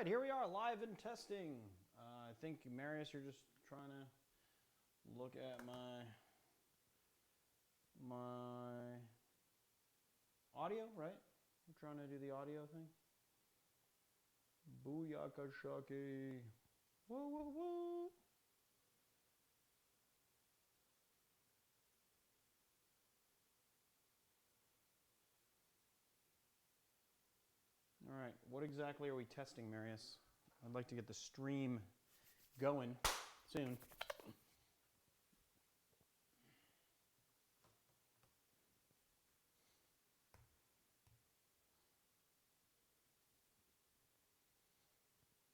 right, here we are, live and testing. I think, Marius, you're just trying to look at my audio, right? I'm trying to do the audio thing. Booyaka shaki. Whoa, whoa, whoa. All right, what exactly are we testing, Marius? I'd like to get the stream going soon.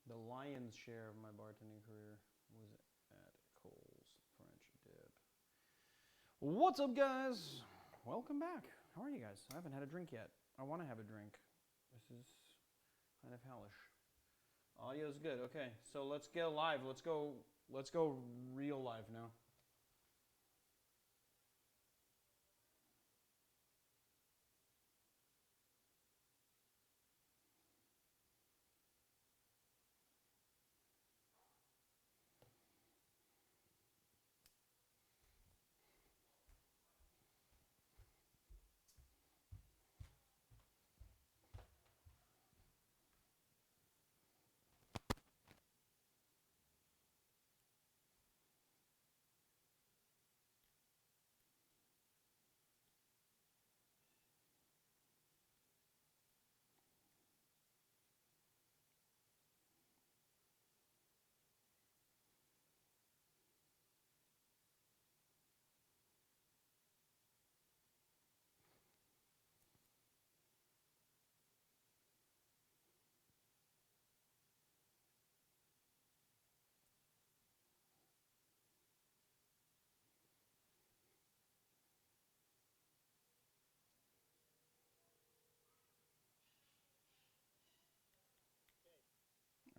The lion's share of my bartending career was at Cole's French Dip. What's up, guys? Welcome back. How are you guys? I haven't had a drink yet. I want to have a drink. This is kind of hellish. Audio's good. Okay, so let's get live. Let's go real live now.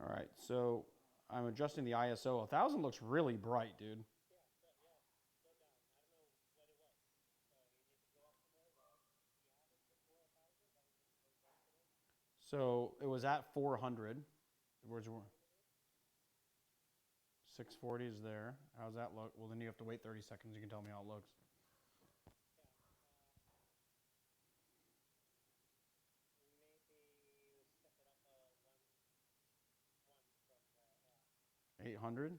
All right, so I'm adjusting the ISO. 1000 looks really bright, dude. So it was at 400. Where's 640 is there. How's that look? Well, then you have to wait 30 seconds. You can tell me how it looks. 800?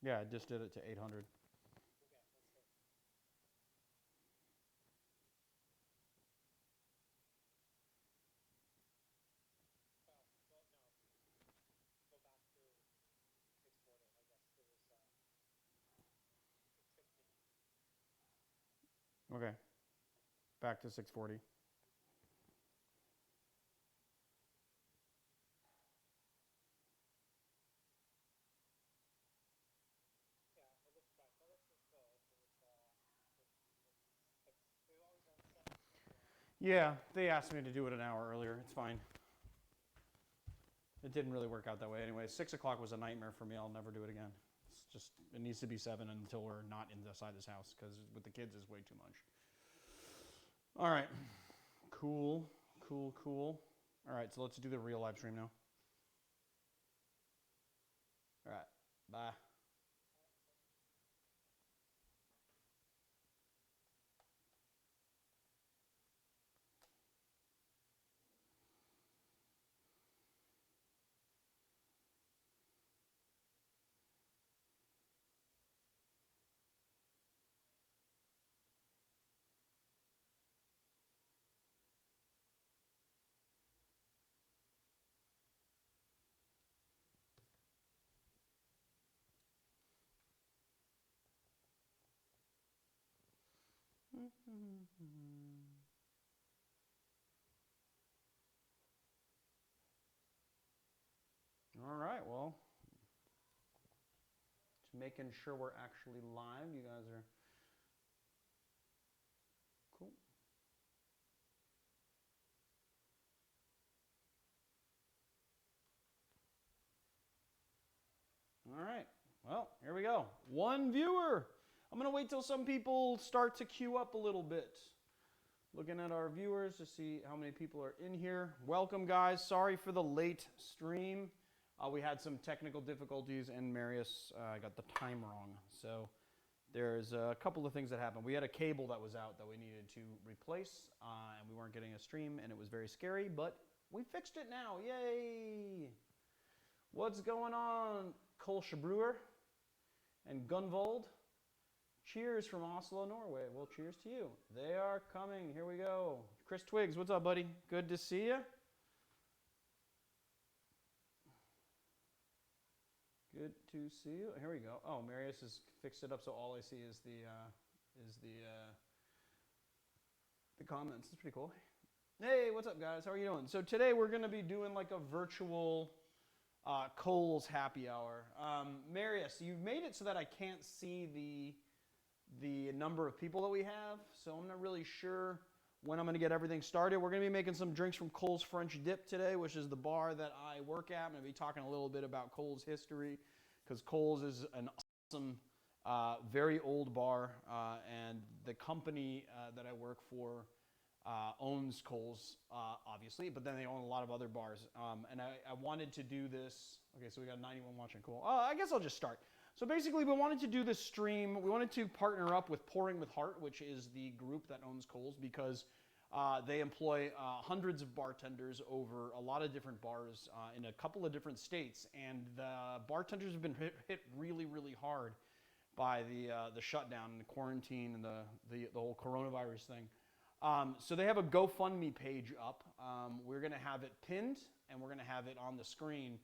Yeah, I just did it to 800. Okay, back to 640. Yeah, they asked me to do it an hour earlier. It's fine. It didn't really work out that way anyway. 6 o'clock was a nightmare for me. I'll never do it again. It's just, it needs to be 7 until we're not inside this house, because with the kids is way too much. All right, cool. All right, so let's do the real live stream now. All right, bye. All right, well, just making sure we're actually live. You guys are cool. All right, well, here we go. 1 viewer. I'm going to wait till some people start to queue up a little bit. Looking at our viewers to see how many people are in here. Welcome, guys. Sorry for the late stream. We had some technical difficulties, and Marius got the time wrong. So there's a couple of things that happened. We had a cable that was out that we needed to replace, and we weren't getting a stream, and it was very scary, but we fixed it now. Yay! What's going on, Kolsche Brewer and Gunvold? Cheers from Oslo, Norway. Well, cheers to you. They are coming. Here we go. Chris Twiggs, what's up, buddy? Good to see you. Good to see you. Here we go. Oh, Marius has fixed it up, so all I see is the comments. It's pretty cool. Hey, what's up, guys? How are you doing? So today we're going to be doing like a virtual Kohl's happy hour. Marius, you've made it so that I can't see the number of people that we have, so I'm not really sure when I'm going to get everything started. We're going to be making some drinks from Kohl's French Dip today, which is the bar that I work at. I'm going to be talking a little bit about Kohl's history, because Kohl's is an awesome, very old bar, and the company that I work for owns Kohl's, obviously, but then they own a lot of other bars. And I wanted to do this. Okay, so we got 91 watching. Cool. I guess I'll just start. So basically, we wanted to do this stream. We wanted to partner up with Pouring with Heart, which is the group that owns Kohl's, because they employ hundreds of bartenders over a lot of different bars in a couple of different states. And the bartenders have been hit really, really hard by the shutdown and the quarantine and the whole coronavirus thing. So they have a GoFundMe page up. We're going to have it pinned, and we're going to have it on the screen.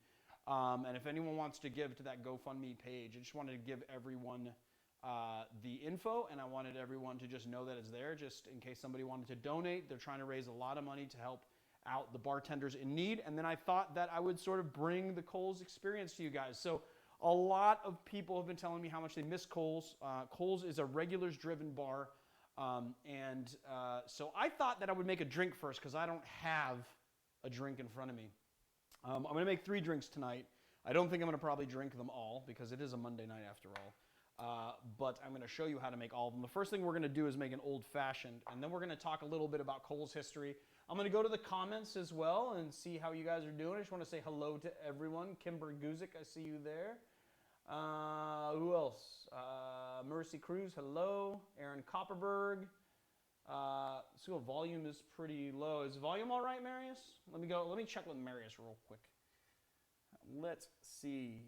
And if anyone wants to give to that GoFundMe page, I just wanted to give everyone the info, and I wanted everyone to just know that it's there, just in case somebody wanted to donate. They're trying to raise a lot of money to help out the bartenders in need. And then I thought that I would sort of bring the Kohl's experience to you guys. So a lot of people have been telling me how much they miss Kohl's. Kohl's is a regulars-driven bar. So I thought that I would make a drink first, because I don't have a drink in front of me. I'm going to make 3 drinks tonight. I don't think I'm going to probably drink them all, because it is a Monday night after all. But I'm going to show you how to make all of them. The first thing we're going to do is make an old-fashioned, and then we're going to talk a little bit about Kohl's history. I'm going to go to the comments as well and see how you guys are doing. I just want to say hello to everyone. Kimber Guzik, I see you there. Who else? Mercy Cruz, hello. Aaron Copperberg. So volume is pretty low. Is volume all right, Marius? Let me check with Marius real quick. Let's see.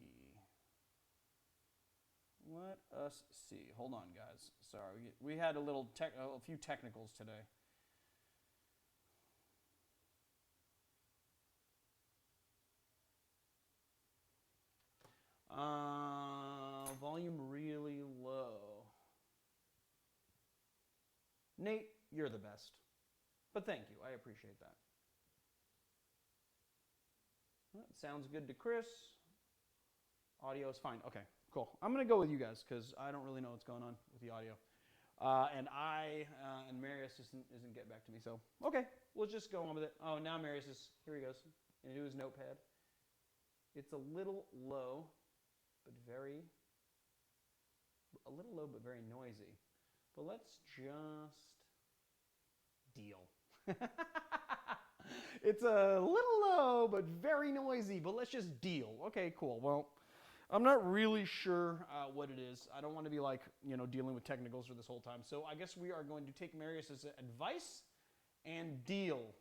Let us see. Hold on, guys. Sorry, we had a few technicals today. Volume really low. Nate, you're the best. But thank you. I appreciate that. Well, sounds good to Chris. Audio is fine. Okay, cool. I'm going to go with you guys, because I don't really know what's going on with the audio. And Marius isn't getting back to me. So, okay, we'll just go on with it. Oh, now Marius is, here he goes, into his notepad. It's a little low, but very noisy. But let's just deal. It's a little low, but very noisy, but let's just deal. Okay, cool. Well, I'm not really sure what it is. I don't want to be dealing with technicals for this whole time. So I guess we are going to take Marius's advice and deal.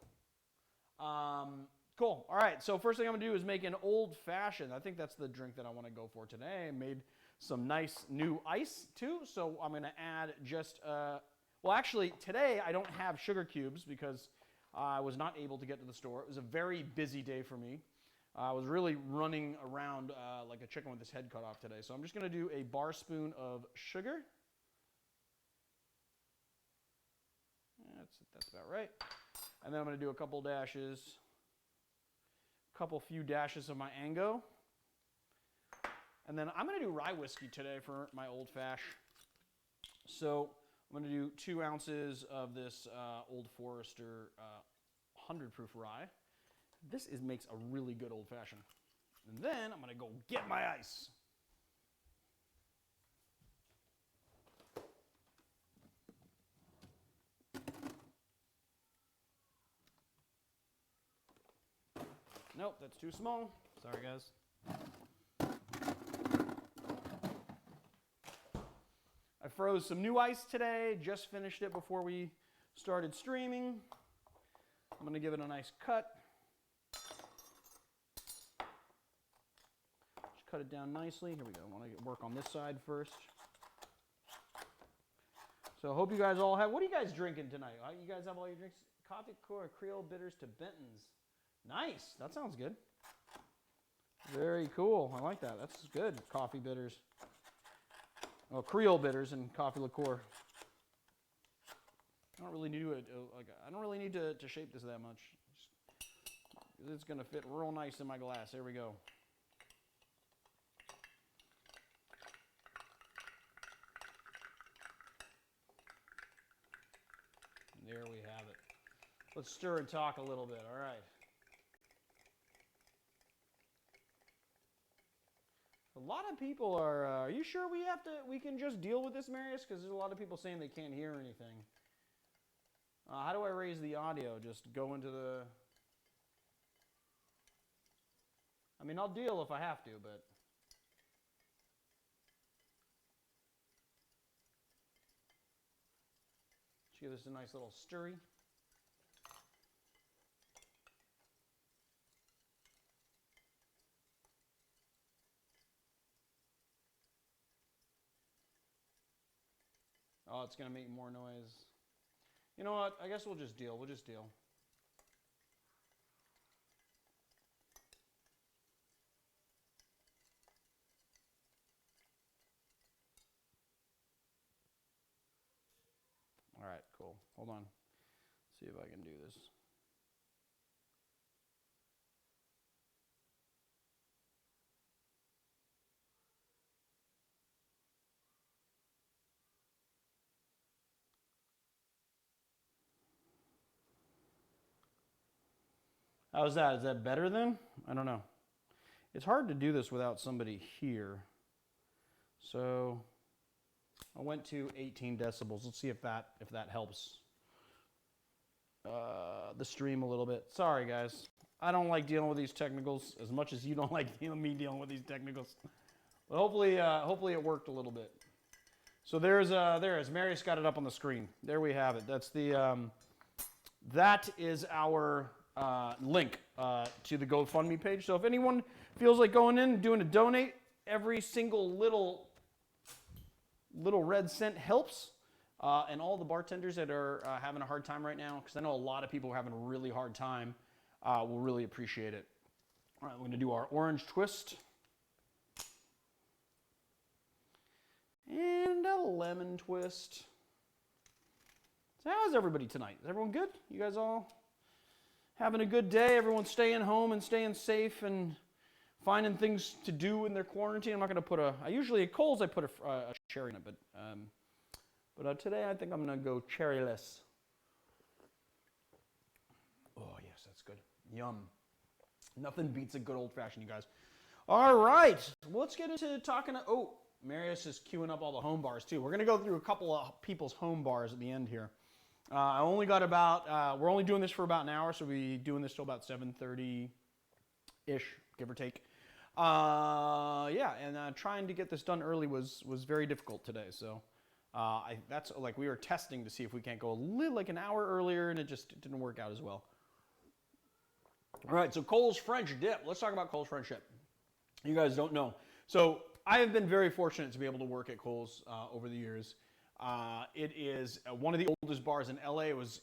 Cool. All right. So first thing I'm going to do is make an old-fashioned. I think that's the drink that I want to go for today. I made some nice new ice, too. So I'm going to add just, well, actually, today I don't have sugar cubes because I was not able to get to the store. It was a very busy day for me. I was really running around like a chicken with his head cut off today. So I'm just going to do a bar spoon of sugar. That's about right. And then I'm going to do a couple few dashes of my Ango. And then I'm going to do rye whiskey today for my Old Fash. So I'm going to do 2 ounces of this Old Forester 100 proof rye. This makes a really good Old Fashioned. And then I'm going to go get my ice. Nope, that's too small. Sorry, guys. I froze some new ice today. Just finished it before we started streaming. I'm going to give it a nice cut. Just cut it down nicely. Here we go. I want to work on this side first. So I hope you guys all have... What are you guys drinking tonight? You guys have all your drinks? Coffee, core, Creole bitters to Benton's. Nice. That sounds good. Very cool. I like that. That's good. Coffee bitters. Well, Creole bitters and coffee liqueur. I don't really need to shape this that much. It's going to fit real nice in my glass. There we go. There we have it. Let's stir and talk a little bit. All right. A lot of people are you sure we can just deal with this, Marius? Because there's a lot of people saying they can't hear anything. How do I raise the audio? Just go into the... I mean, I'll deal if I have to, but... Let's give this a nice little stirry. Oh, it's going to make more noise. You know what? I guess we'll just deal. We'll just deal. All right, cool. Hold on. See if I can do this. How's that? Is that better then? I don't know. It's hard to do this without somebody here. So I went to 18 decibels. Let's see if that helps the stream a little bit. Sorry, guys. I don't like dealing with these technicals as much as you don't like me dealing with these technicals. But hopefully it worked a little bit. So there is Marius got it up on the screen. There we have it. That's the that is our link to the GoFundMe page. So if anyone feels like going in and doing a donate, every single little red cent helps. And all the bartenders that are having a hard time right now, because I know a lot of people are having a really hard time, will really appreciate it. All right, we're going to do our orange twist. And a lemon twist. So how's everybody tonight? Is everyone good? You guys all having a good day? Everyone staying home and staying safe and finding things to do in their quarantine? I'm not going to put usually at Kohl's I put a cherry in it, but today I think I'm going to go cherryless. Oh, yes, that's good. Yum. Nothing beats a good old-fashioned, you guys. All right, let's get into talking. Oh, Marius is queuing up all the home bars, too. We're going to go through a couple of people's home bars at the end here. I only got about, we're only doing this for about an hour, so we'll be doing this till about 7:30-ish, give or take. Yeah, and trying to get this done early was very difficult today, so that's like we were testing to see if we can't go a little, like an hour earlier, and it just didn't work out as well. All right, so Kohl's French dip. Let's talk about Kohl's French dip. You guys don't know. So I have been very fortunate to be able to work at Kohl's over the years. It is one of the oldest bars in LA. It was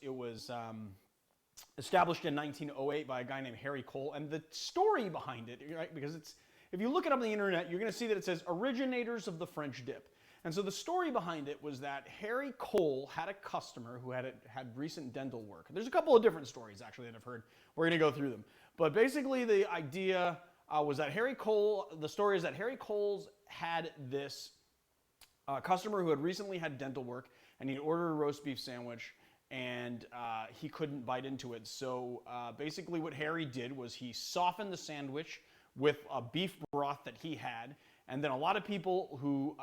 established in 1908 by a guy named Harry Kohl. And the story behind it, right, because if you look it up on the internet, you're going to see that it says originators of the French dip. And so the story behind it was that Harry Kohl had a customer who had recent dental work. There's a couple of different stories, actually, that I've heard. We're going to go through them. But basically the idea was that the story is that Harry Kohl had this customer who had recently had dental work, and he'd ordered a roast beef sandwich, and he couldn't bite into it. So basically what Harry did was he softened the sandwich with a beef broth that he had, and then a lot of people who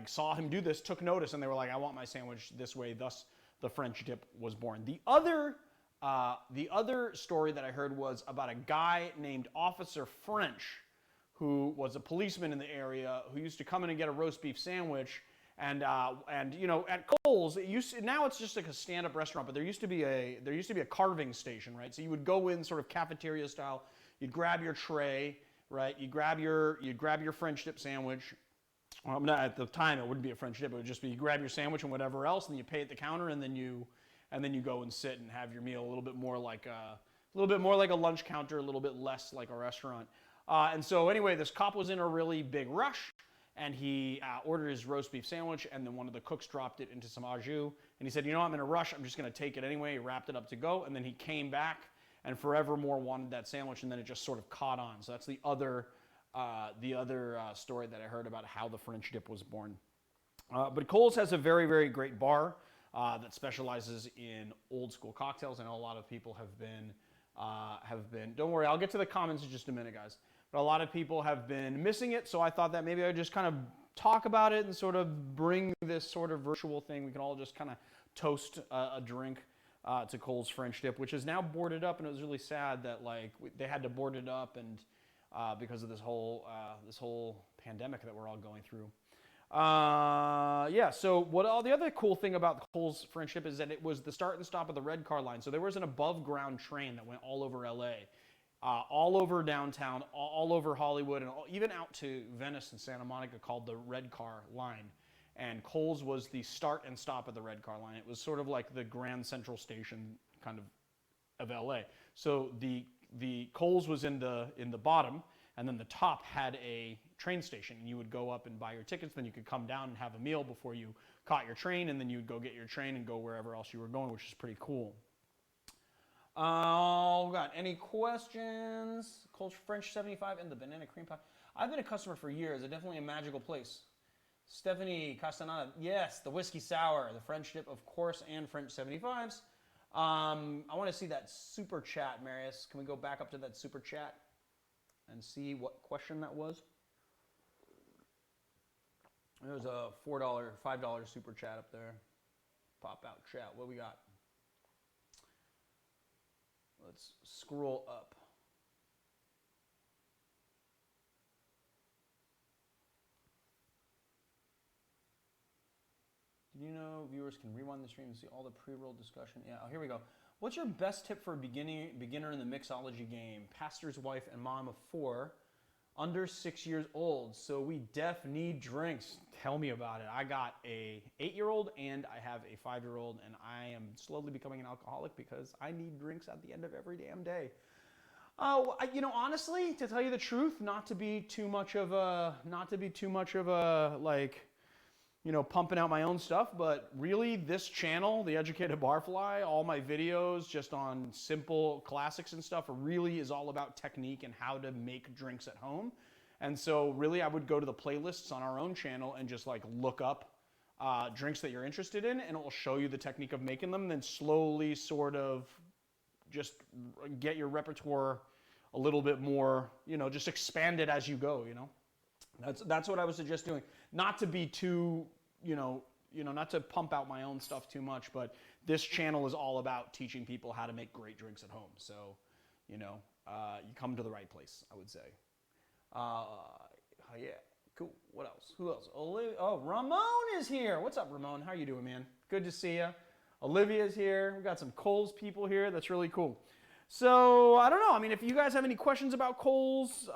saw him do this took notice, and they were like, I want my sandwich this way. Thus the French dip was born. The other The other story that I heard was about a guy named Officer French, who was a policeman in the area, who used to come in and get a roast beef sandwich. And you know, at Kohl's, now it's just like a stand-up restaurant, but there used to be a carving station, right? So you would go in sort of cafeteria style. You'd grab your tray, right? You'd grab your French dip sandwich. Not at the time, it wouldn't be a French dip. It would just be you grab your sandwich and whatever else, and you pay at the counter, and then you go and sit and have your meal a little bit more like a lunch counter, a little bit less like a restaurant. And so anyway, this cop was in a really big rush, and he ordered his roast beef sandwich, and then one of the cooks dropped it into some au jus, and he said, you know, I'm in a rush, I'm just going to take it anyway. He wrapped it up to go, and then he came back and forevermore wanted that sandwich, and then it just sort of caught on. So that's the other story that I heard about how the French dip was born. But Kohl's has a very, very great bar that specializes in old school cocktails. I know a lot of people have been, don't worry, I'll get to the comments in just a minute, guys. But a lot of people have been missing it, so I thought that maybe I'd just kind of talk about it and sort of bring this sort of virtual thing. We can all just kind of toast a drink to Kohl's French dip, which is now boarded up, and it was really sad that like they had to board it up and because of this whole pandemic that we're all going through. Yeah, so the other cool thing about Kohl's French dip is that it was the start and stop of the red car line. So there was an above ground train that went all over LA. All over downtown, all over Hollywood, and even out to Venice and Santa Monica, called the Red Car Line. And Kohl's was the start and stop of the Red Car Line. It was sort of like the Grand Central Station kind of LA. So the Kohl's was in the bottom, and then the top had a train station. And you would go up and buy your tickets, then you could come down and have a meal before you caught your train, and then you'd go get your train and go wherever else you were going, which is pretty cool. Got any questions? Kohl's French 75 and the banana cream pie. I've been a customer for years. It's definitely a magical place. Stephanie Castaneda, yes, the whiskey sour, the French dip, of course, and French 75s. I want to see that super chat, Marius. Can we go back up to that super chat and see what question that was? There's a $4, $5 super chat up there. Pop out chat. What we got? Let's scroll up. Did you know viewers can rewind the stream and see all the pre-roll discussion? Yeah, here we go. What's your best tip for a beginner in the mixology game? Pastor's wife and mom of 4, under 6 years old. So we def need drinks. Tell me about it. I got a 8-year-old and I have a 5-year-old, and I am slowly becoming an alcoholic because I need drinks at the end of every damn day. You know, honestly, to tell you the truth, not to be too much of a like, you know, pumping out my own stuff, but really this channel, The Educated Barfly, all my videos just on simple classics and stuff really is all about technique and how to make drinks at home. And so really I would go to the playlists on our own channel and just like look up drinks that you're interested in, and it will show you the technique of making them, then slowly sort of just get your repertoire a little bit more, you know, just expand it as you go, you know. That's what I would suggest doing. Not to be too, you know, not to pump out my own stuff too much, but this channel is all about teaching people how to make great drinks at home. So, you know, you come to the right place, I would say. Yeah, cool. What else? Who else? Oh, Ramon is here. What's up, Ramon? How you doing, man? Good to see you. Olivia's here. We've got some Kohl's people here. That's really cool. So, I don't know. I mean, if you guys have any questions about Kohl's,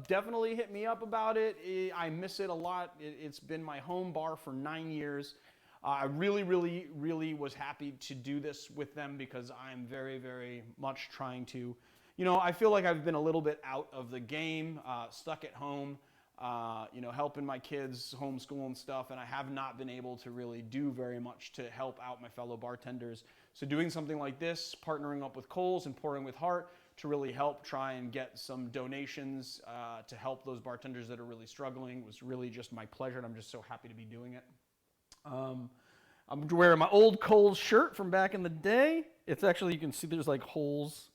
definitely hit me up about it. I miss it a lot. It's been my home bar for 9 years. I really, really, really was happy to do this with them because I'm very, very much trying to, you know, I feel like I've been a little bit out of the game, stuck at home, you know, helping my kids homeschool and stuff, and I have not been able to really do very much to help out my fellow bartenders. So doing something like this, partnering up with Kohl's and Pouring with Heart to really help try and get some donations to help those bartenders that are really struggling was really just my pleasure, and I'm just so happy to be doing it. I'm wearing my old Kohl's shirt from back in the day. It's actually, you can see there's like holes,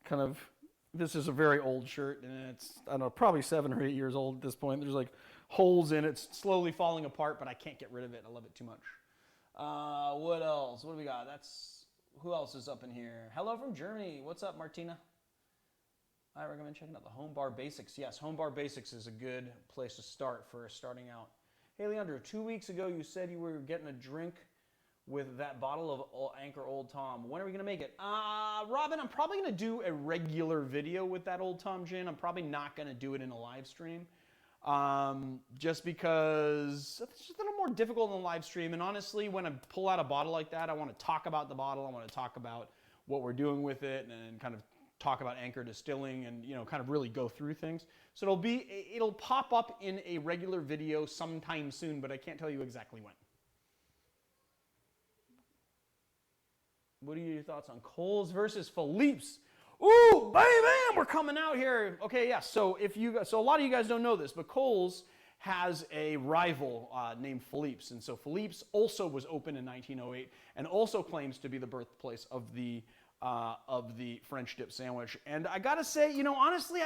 kind of, this is a very old shirt, and it's, I don't know, probably 7 or 8 years old at this point. There's like holes in it. It's slowly falling apart, but I can't get rid of it. I love it too much. What else? What do we got? That's Who else is up in here? Hello from Germany. What's up, Martina? I recommend checking out the Home Bar Basics. Yes, Home Bar Basics is a good place to start for starting out. Hey, Leandro, 2 weeks ago you said you were getting a drink with that bottle of Anchor Old Tom. When are we going to make it? Robin, I'm probably going to do a regular video with that Old Tom gin. I'm probably not going to do it in a live stream. Just because it's just a little more difficult in a live stream. And honestly, when I pull out a bottle like that, I want to talk about the bottle. I want to talk about what we're doing with it and kind of talk about Anchor Distilling and, you know, kind of really go through things. So it'll pop up in a regular video sometime soon, but I can't tell you exactly when. What are your thoughts on Coles versus Felipe's? Ooh, baby, we're coming out here. Okay, yeah. So a lot of you guys don't know this, but Coles has a rival named Felipe's, and so Felipe's also was opened in 1908, and also claims to be the birthplace of the French dip sandwich. And I gotta say, you know, honestly,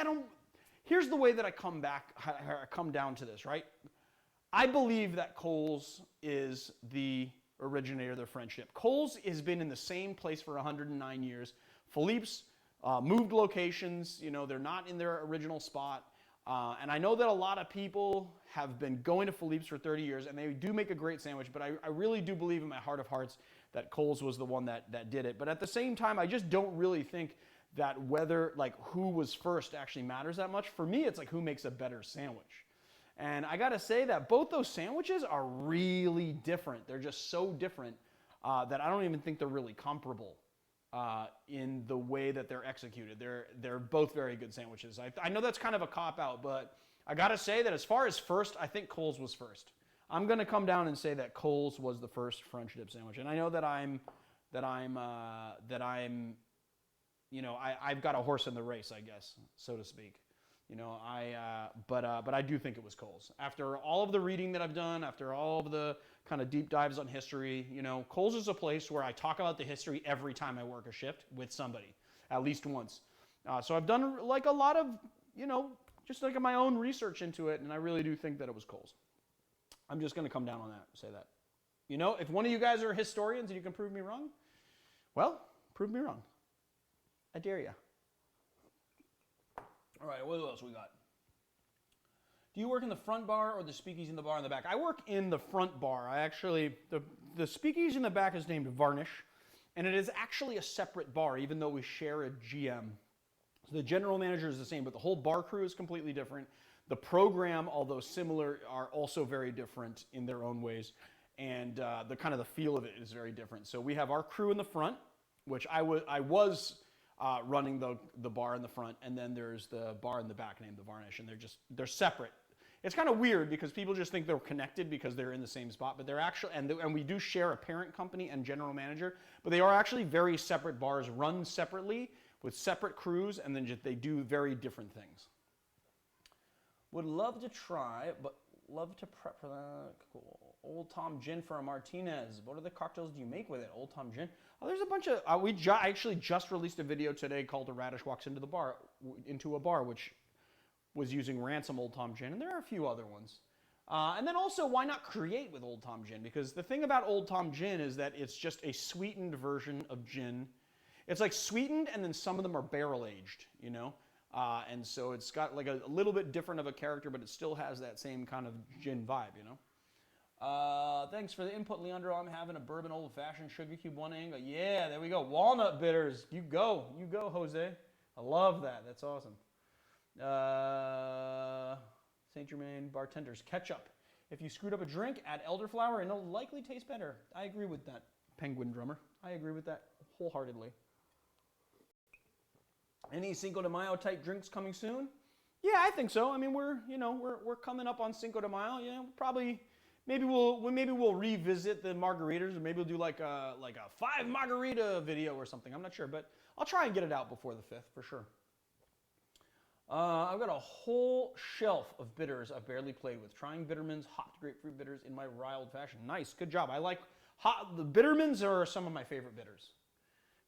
here's the way that I come down to this, right? I believe that Coles is the originator of the French dip. Coles has been in the same place for 109 years. Felipe's moved locations, you know, they're not in their original spot. And I know that a lot of people have been going to Felipe's for 30 years, and they do make a great sandwich, but I really do believe in my heart of hearts that Coles was the one that did it. But at the same time, I just don't really think that whether, like, who was first actually matters that much. For me, it's like who makes a better sandwich. And I gotta say that both those sandwiches are really different. They're just so different that I don't even think they're really comparable in the way that they're executed. They're both very good sandwiches. I know that's kind of a cop-out, but I gotta say that as far as first, I think Coles was first. I'm gonna come down and say that Coles was the first French dip sandwich. And I know that you know, I've got a horse in the race, I guess, so to speak. You know, but I do think it was Coles. After all of the reading that I've done, after all of the kind of deep dives on history, you know, Coles is a place where I talk about the history every time I work a shift with somebody, at least once. So I've done like a lot of, you know, just like my own research into it, and I really do think that it was Coles. I'm just going to come down on that, say that. You know, if one of you guys are historians and you can prove me wrong, well, prove me wrong. I dare you. All right, what else we got? Do you work in the front bar or the speakeasy in the bar in the back? I work in the front bar. The speakeasy in the back is named Varnish, and it is actually a separate bar, even though we share a GM. So the general manager is the same, but the whole bar crew is completely different. The program, although similar, are also very different in their own ways, and the kind of the feel of it is very different. So we have our crew in the front, which I was running the bar in the front, and then there's the bar in the back named the Varnish, and they're separate. It's kind of weird because people just think they're connected because they're in the same spot, but they're actually, and we do share a parent company and general manager, but they are actually very separate bars run separately with separate crews, and then they do very different things. Would love to try, but love to prep for that. Cool. Old Tom Gin for a Martinez. What are the cocktails do you make with it? Old Tom Gin. Oh, there's a bunch of. I actually just released a video today called "A Radish Walks into a Bar," which was using Ransom Old Tom Gin, and there are a few other ones. And then also, why not create with Old Tom Gin? Because the thing about Old Tom Gin is that it's just a sweetened version of gin. It's like sweetened, and then some of them are barrel aged. You know. And so it's got like a little bit different of a character, but it still has that same kind of gin vibe, you know? Thanks for the input, Leandro. I'm having a bourbon old-fashioned sugar cube one angle. Yeah, there we go. Walnut bitters. You go, Jose. I love that. That's awesome. St. Germain bartenders. Ketchup. If you screwed up a drink, add elderflower and it'll likely taste better. I agree with that, Penguin Drummer. I agree with that wholeheartedly. Any Cinco de Mayo type drinks coming soon? Yeah, I think so. I mean, we're coming up on Cinco de Mayo. Yeah, probably. Maybe we'll revisit the margaritas, or maybe we'll do like a 5 margarita video or something. I'm not sure, but I'll try and get it out before the 5th for sure. I've got a whole shelf of bitters I've barely played with. Trying Bitterman's hopped grapefruit bitters in my rye old fashioned. Nice, good job. I like the Bitterman's are some of my favorite bitters,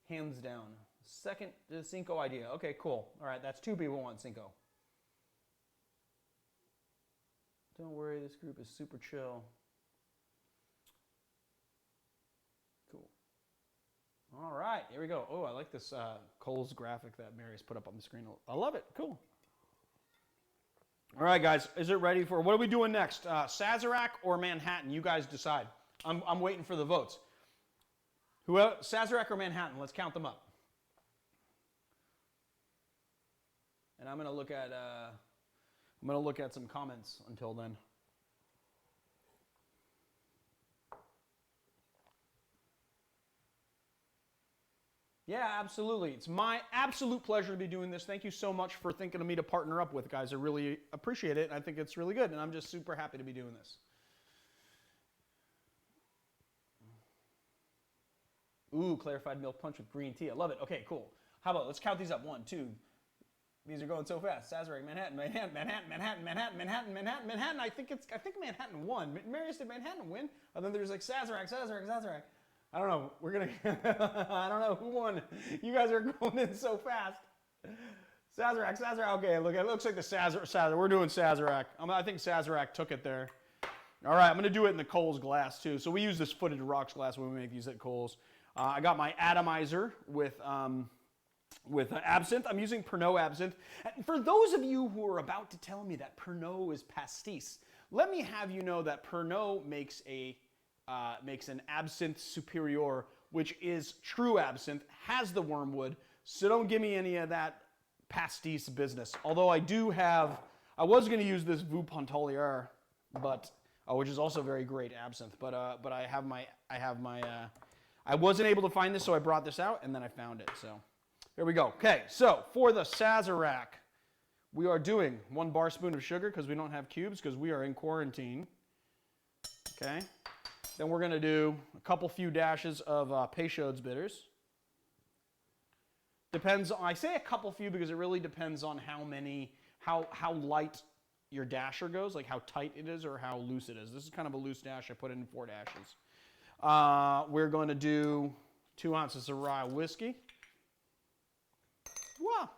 hands down. Second, the Cinco idea. Okay, cool. All right, that's 2 people want Cinco. Don't worry, this group is super chill. Cool. All right. Here we go. Oh, I like this Coles graphic that Mary's put up on the screen. I love it. Cool. All right, guys. Is it ready for, what are we doing next? Sazerac or Manhattan? You guys decide. I'm waiting for the votes. Sazerac or Manhattan? Let's count them up. And I'm going to look at some comments until then. Yeah, absolutely. It's my absolute pleasure to be doing this. Thank you so much for thinking of me to partner up with, guys. I really appreciate it. I think it's really good, and I'm just super happy to be doing this. Ooh, clarified milk punch with green tea. I love it. Okay, cool. How about, let's count these up. 1, 2. These are going so fast. Sazerac, Manhattan, Manhattan, Manhattan, Manhattan, Manhattan, Manhattan, Manhattan, Manhattan. I think Manhattan won. Marius, did Manhattan win? And then there's like Sazerac, Sazerac, Sazerac. I don't know. We're going to, I don't know who won. You guys are going in so fast. Sazerac, Sazerac. Okay, look, it looks like the Sazerac. We're doing Sazerac. I think Sazerac took it there. All right, I'm going to do it in the Coles glass too. So we use this footed rocks glass when we make these at Coles. I got my atomizer with absinthe. I'm using Pernod absinthe. And for those of you who are about to tell me that Pernod is pastis, let me have you know that Pernod makes an absinthe superior, which is true absinthe, has the wormwood, so don't give me any of that pastis business. Although I was going to use this Vue Pontalier, but which is also very great absinthe, but I wasn't able to find this, so I brought this out and then I found it. So here we go. Okay, so for the Sazerac, we are doing 1 bar spoon of sugar because we don't have cubes because we are in quarantine. Okay. Then we're going to do a few dashes of Peychaud's bitters. Depends. I say a couple few because it really depends on how light your dasher goes, like how tight it is or how loose it is. This is kind of a loose dash. I put in 4 dashes. We're going to do 2 ounces of rye whiskey. Wow.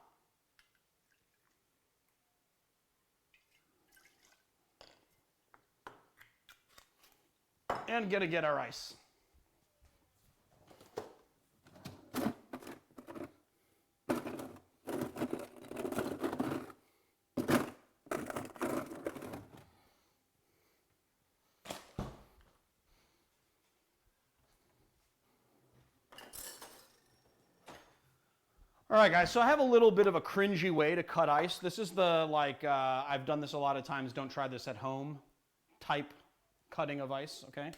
And gonna get our ice. All right, guys, so I have a little bit of a cringy way to cut ice. This is the, I've done this a lot of times, don't try this at home type cutting of ice, okay?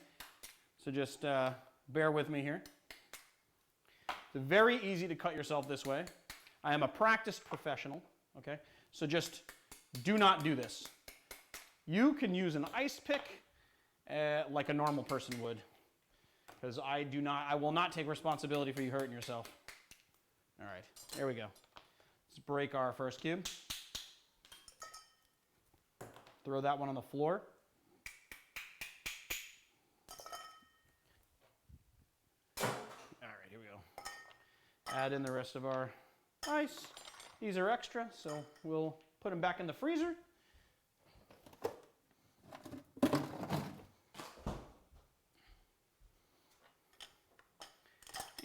So just bear with me here. It's very easy to cut yourself this way. I am a practiced professional, okay? So just do not do this. You can use an ice pick like a normal person would, because I will not take responsibility for you hurting yourself. All right, here we go. Let's break our first cube. Throw that one on the floor. All right, here we go. Add in the rest of our ice. These are extra, so we'll put them back in the freezer.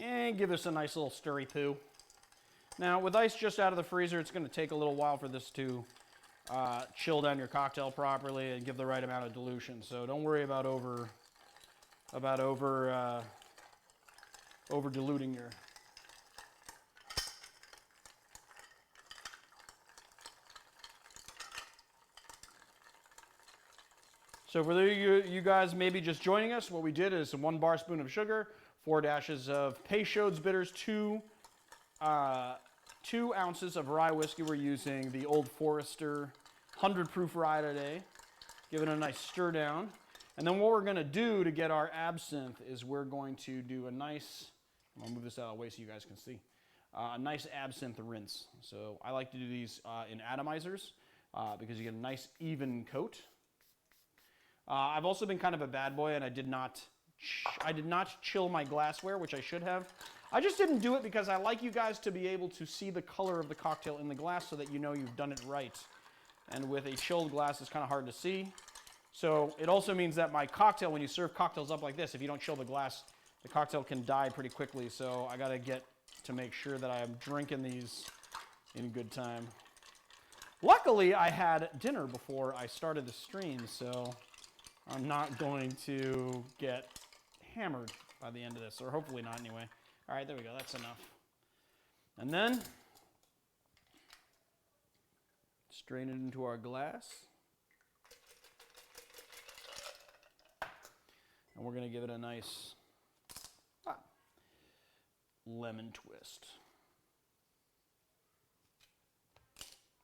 And give this a nice little stirry poo. Now, with ice just out of the freezer, it's going to take a little while for this to chill down your cocktail properly and give the right amount of dilution. So don't worry about over diluting your. So for you guys maybe just joining us, what we did is 1 bar spoon of sugar, 4 dashes of Peychaud's bitters, 2 ounces of rye whiskey. We're using the Old Forester 100 proof rye today. Give it a nice stir down. And then what we're going to do to get our absinthe is we're going to do a nice, I'm going to move this out of the way so you guys can see, a nice absinthe rinse. So I like to do these in atomizers because you get a nice even coat. I've also been kind of a bad boy and I did not chill my glassware, which I should have. I just didn't do it because I like you guys to be able to see the color of the cocktail in the glass so that you know you've done it right. And with a chilled glass, it's kind of hard to see. So it also means that my cocktail, when you serve cocktails up like this, if you don't chill the glass, the cocktail can die pretty quickly. So I got to get to make sure that I'm drinking these in good time. Luckily, I had dinner before I started the stream, so I'm not going to get hammered by the end of this, or hopefully not anyway. All right, there we go. That's enough. And then strain it into our glass. And we're going to give it a nice lemon twist.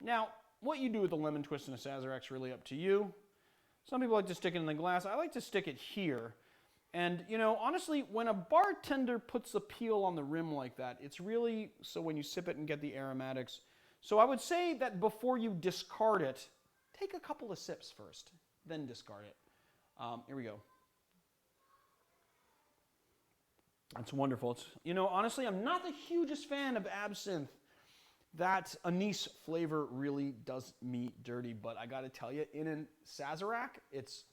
Now, what you do with the lemon twist in a Sazerac is really up to you. Some people like to stick it in the glass. I like to stick it here. And, you know, honestly, when a bartender puts a peel on the rim like that, it's really so when you sip it and get the aromatics. So I would say that before you discard it, take a couple of sips first, then discard it. Here we go. That's wonderful. It's, you know, honestly, I'm not the hugest fan of absinthe. That anise flavor really does me dirty, but I gotta tell you, in a Sazerac, it's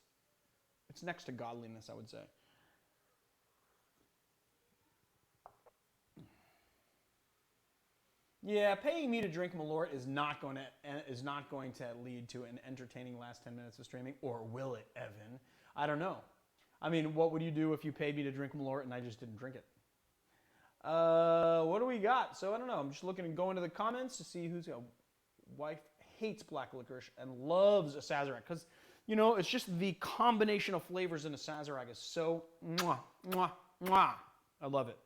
next to godliness, I would say. Yeah, paying me to drink Malort is not going to lead to an entertaining last 10 minutes of streaming, or will it, Evan? I don't know. I mean, what would you do if you paid me to drink Malort and I just didn't drink it? What do we got? So I don't know. I'm just looking and going to the comments to see who's got. Wife hates black licorice and loves a Sazerac because, you know, it's just the combination of flavors in a Sazerac is so mwah, mwah, mwah. I love it.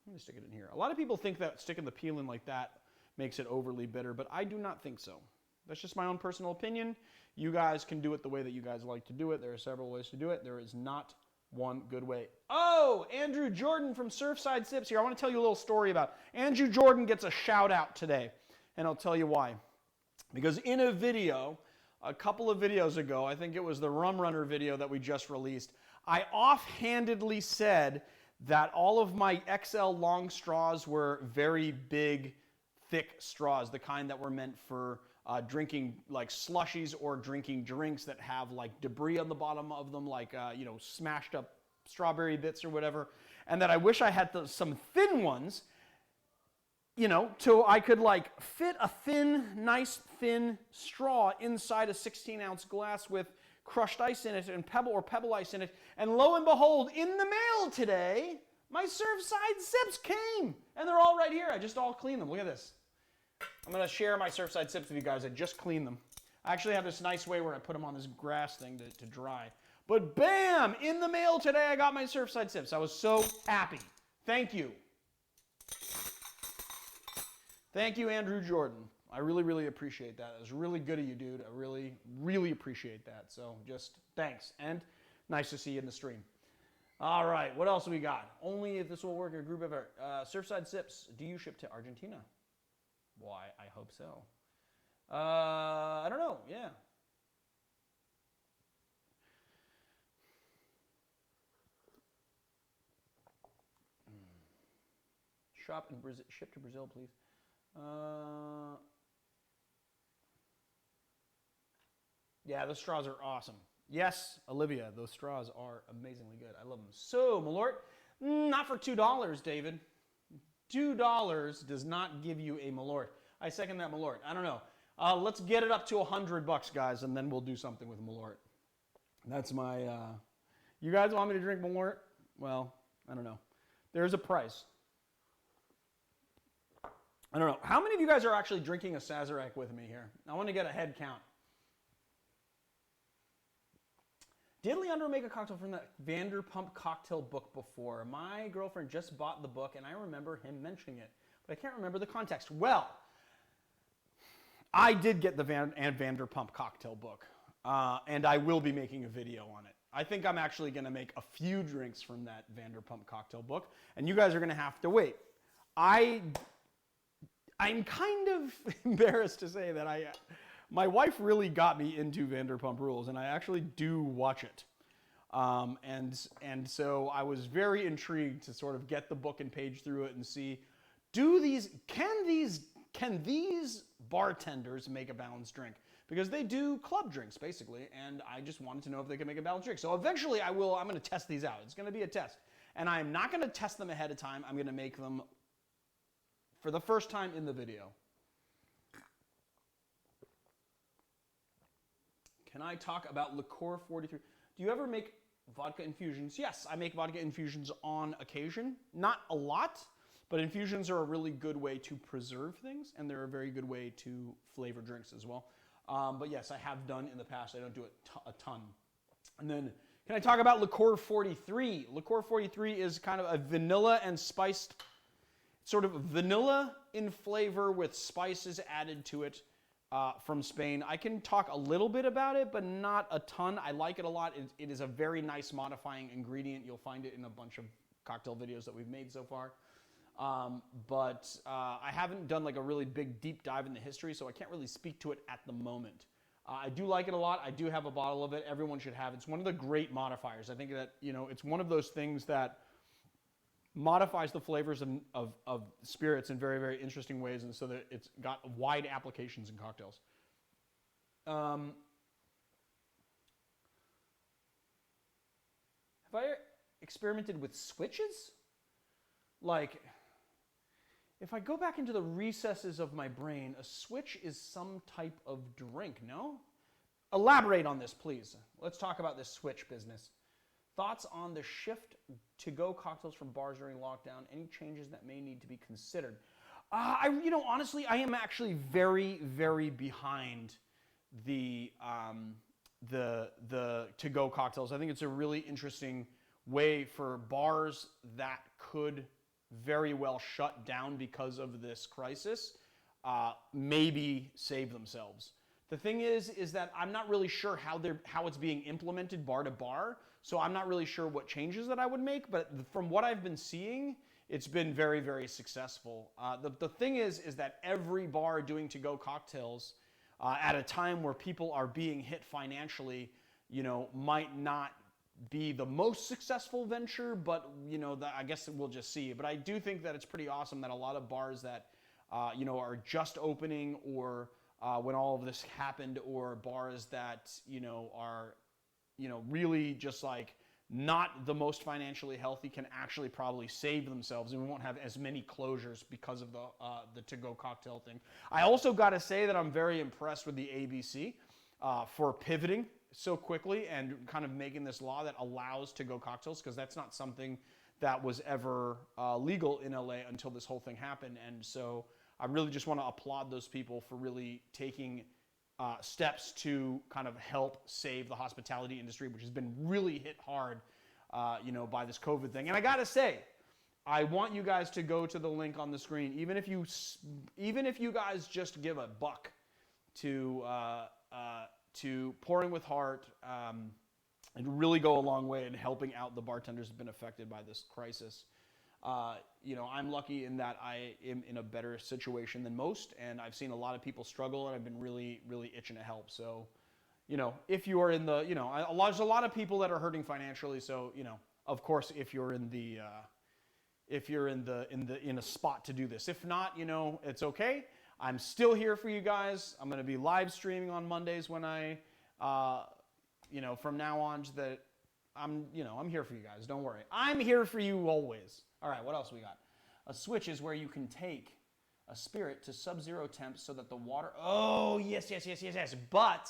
I'm going to stick it in here. A lot of people think that sticking the peel in like that makes it overly bitter, but I do not think so. That's just my own personal opinion. You guys can do it the way that you guys like to do it. There are several ways to do it. There is not one good way. Oh, Andrew Jordan from Surfside Sips here. I want to tell you a little story about Andrew Jordan gets a shout out today, and I'll tell you why. Because in a video, a couple of videos ago, I think it was the Rum Runner video that we just released, I offhandedly said that all of my XL long straws were very big, thick straws, the kind that were meant for drinking like slushies or drinking drinks that have like debris on the bottom of them, like you know, smashed up strawberry bits or whatever, and that I wish I had some thin ones, you know, so I could like fit a thin, nice thin straw inside a 16-ounce glass with crushed ice in it and pebble ice in it, and lo and behold, in the mail today, my Surfside Sips came, and they're all right here. I just all cleaned them. Look at this. I'm going to share my Surfside Sips with you guys. I just cleaned them. I actually have this nice way where I put them on this grass thing to dry. But bam! In the mail today, I got my Surfside Sips. I was so happy. Thank you. Thank you, Andrew Jordan. I really, really appreciate that. It was really good of you, dude. I really, really appreciate that. So just thanks. And nice to see you in the stream. All right, what else we got? Only if this will work in a group effort. Surfside Sips, do you ship to Argentina? Why, I hope so. I don't know, yeah. Shop in Brazil, ship to Brazil, please. Yeah, those straws are awesome. Yes, Olivia, those straws are amazingly good. I love them. So, Malort, not for $2, David. $2 does not give you a Malort. I second that Malort. I don't know. Let's get it up to $100, guys, and then we'll do something with Malort. That's my... you guys want me to drink Malort? Well, I don't know. There's a price. I don't know. How many of you guys are actually drinking a Sazerac with me here? I want to get a head count. Did Leandro make a cocktail from that Vanderpump cocktail book before? My girlfriend just bought the book, and I remember him mentioning it, but I can't remember the context. Well, I did get the Vanderpump cocktail book, and I will be making a video on it. I think I'm actually going to make a few drinks from that Vanderpump cocktail book, and you guys are going to have to wait. I'm kind of embarrassed to say that my wife really got me into Vanderpump Rules, and I actually do watch it. And so I was very intrigued to sort of get the book and page through it and see, can these bartenders make a balanced drink? Because they do club drinks, basically, and I just wanted to know if they can make a balanced drink. So eventually I'm going to test these out. It's going to be a test. And I'm not going to test them ahead of time. I'm going to make them for the first time in the video. Can I talk about Liqueur 43? Do you ever make vodka infusions? Yes, I make vodka infusions on occasion. Not a lot, but infusions are a really good way to preserve things, and they're a very good way to flavor drinks as well. But yes, I have done in the past. I don't do it a ton. And then, can I talk about Liqueur 43? Liqueur 43 is kind of a vanilla and spiced, sort of vanilla in flavor with spices added to it from Spain. I can talk a little bit about it, but not a ton. I like it a lot. It is a very nice modifying ingredient. You'll find it in a bunch of cocktail videos that we've made so far. But I haven't done like a really big deep dive in the history, so I can't really speak to it at the moment. I do like it a lot. I do have a bottle of it. Everyone should have it. It's one of the great modifiers. I think that, you know, it's one of those things that modifies the flavors of spirits in very, very interesting ways, and so that it's got wide applications in cocktails. Have I experimented with switches? Like, if I go back into the recesses of my brain, a switch is some type of drink, no? Elaborate on this, please. Let's talk about this switch business. Thoughts on the shift to go cocktails from bars during lockdown? Any changes that may need to be considered? Honestly, I am actually very, very behind the to-go cocktails. I think it's a really interesting way for bars that could very well shut down because of this crisis, maybe save themselves. The thing is that I'm not really sure how it's being implemented bar to bar, so I'm not really sure what changes that I would make, but from what I've been seeing, it's been very, very successful. The thing is that every bar doing to-go cocktails at a time where people are being hit financially, you know, might not be the most successful venture, but, you know, I guess we'll just see. But I do think that it's pretty awesome that a lot of bars that, you know, are just opening or when all of this happened, or bars that, you know, are, you know, really just like not the most financially healthy can actually probably save themselves, and we won't have as many closures because of the to-go cocktail thing. I also got to say that I'm very impressed with the ABC for pivoting so quickly and kind of making this law that allows to-go cocktails, because that's not something that was ever legal in LA until this whole thing happened. And so I really just want to applaud those people for really taking steps to kind of help save the hospitality industry, which has been really hit hard, you know, by this COVID thing. And I gotta say, I want you guys to go to the link on the screen, even if you guys just give $1 to Pouring with Heart, and really go a long way in helping out the bartenders who've been affected by this crisis. You know, I'm lucky in that I am in a better situation than most, and I've seen a lot of people struggle, and I've been really, really itching to help. So, you know, if you are in the, you know, there's a lot of people that are hurting financially. So, you know, of course, if you're in a spot to do this, if not, you know, it's okay. I'm still here for you guys. I'm going to be live streaming on Mondays when you know, from now on, that I'm here for you guys. Don't worry. I'm here for you always. All right, what else we got? A switch is where you can take a spirit to sub-zero temps so that the water... Oh, yes. But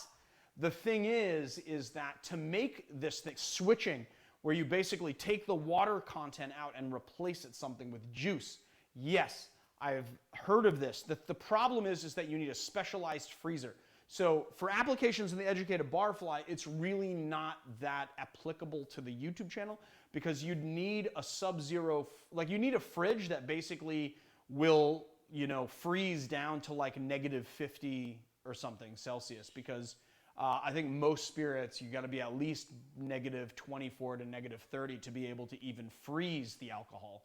the thing is that to make this thing, switching, where you basically take the water content out and replace it something with juice. Yes, I've heard of this. The problem is that you need a specialized freezer. So for applications in the educated barfly, it's really not that applicable to the YouTube channel, because you'd need a sub-zero, like you need a fridge that basically will, you know, freeze down to like -50 or something Celsius, because I think most spirits, you got to be at least -24 to -30 to be able to even freeze the alcohol,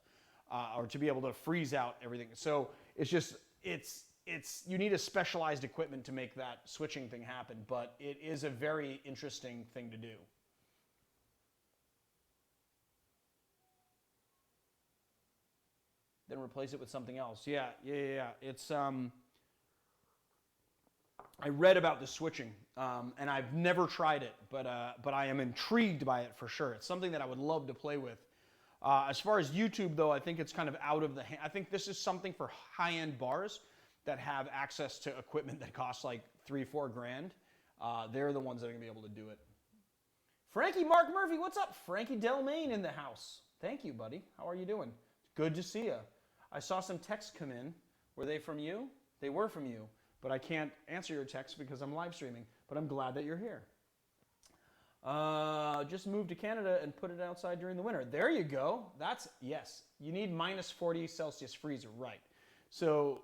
or to be able to freeze out everything. So it's just, you need a specialized equipment to make that switching thing happen, but it is a very interesting thing to do. Then replace it with something else. Yeah. It's I read about the switching, and I've never tried it, but I am intrigued by it for sure. It's something that I would love to play with. As far as YouTube, though, I think it's kind of out of the hand. I think this is something for high-end bars that have access to equipment that costs like $3-4 grand. They're the ones that are going to be able to do it. Frankie Mark Murphy, what's up? Frankie Delmain in the house. Thank you, buddy. How are you doing? Good to see you. I saw some texts come in. Were they from you? They were from you, but I can't answer your text because I'm live streaming, but I'm glad that you're here. Just moved to Canada and put it outside during the winter. There you go. Yes. You need minus 40 Celsius freezer, right. So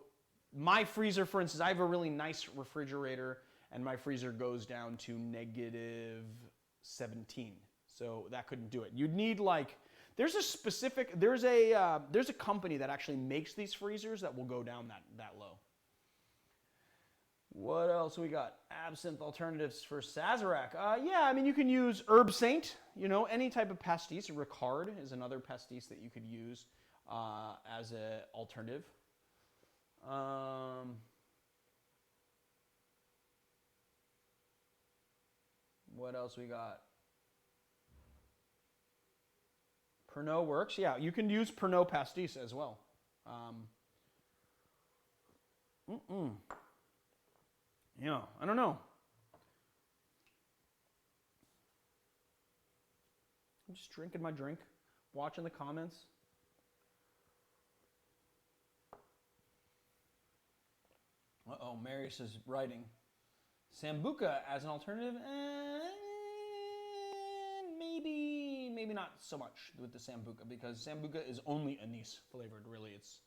my freezer, for instance, I have a really nice refrigerator, and my freezer goes down to negative 17. So that couldn't do it. You'd need like, there's a company that actually makes these freezers that will go down that low. What else we got? Absinthe alternatives for Sazerac. Yeah, I mean, you can use Herb Saint, any type of pastis. Ricard is another pastis that you could use as an alternative. What else we got? Pernod works. Yeah, you can use Pernod pastis as well. Yeah, I don't know. I'm just drinking my drink, watching the comments. Uh-oh, Marius is writing. Sambuca as an alternative? Maybe not so much with the Sambuca, because Sambuca is only anise flavored, really. It's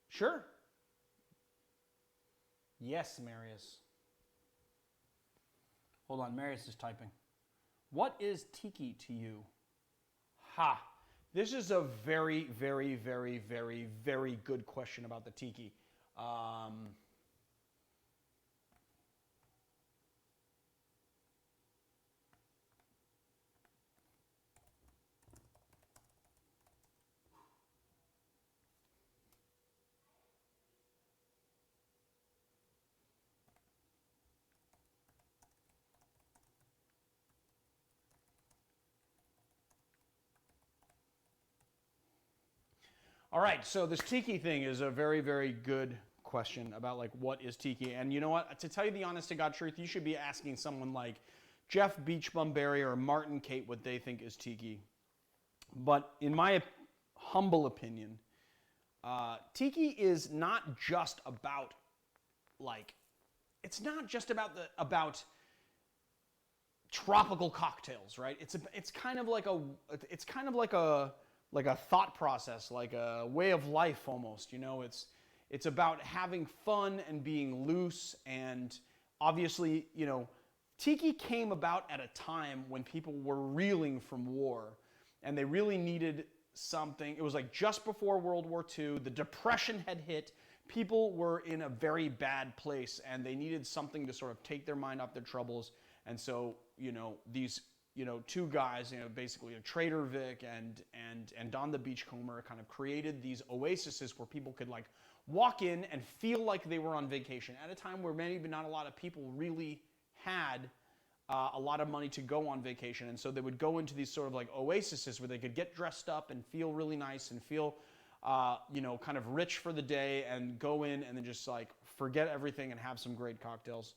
sure. Yes, Marius. Hold on, Marius is typing. What is tiki to you? Ha! This is a very, very, very, very, very good question about the tiki. All right, so this tiki thing is a very, very good question about like what is tiki. And you know what? To tell you the honest to God truth, you should be asking someone like Jeff Beachbumberry or Martin Kate what they think is tiki. But in my humble opinion, tiki is not just about like, it's not just about tropical cocktails, right? It's kind of like a thought process, like a way of life almost, it's about having fun and being loose. And obviously, tiki came about at a time when people were reeling from war and they really needed something. It was like just before World War II, the Depression had hit, people were in a very bad place and they needed something to sort of take their mind off their troubles. And so, these two guys, basically a Trader Vic and Don the Beachcomber kind of created these oases where people could like walk in and feel like they were on vacation at a time where maybe not a lot of people really had a lot of money to go on vacation. And so they would go into these sort of like oases where they could get dressed up and feel really nice and feel, kind of rich for the day and go in and then just like forget everything and have some great cocktails.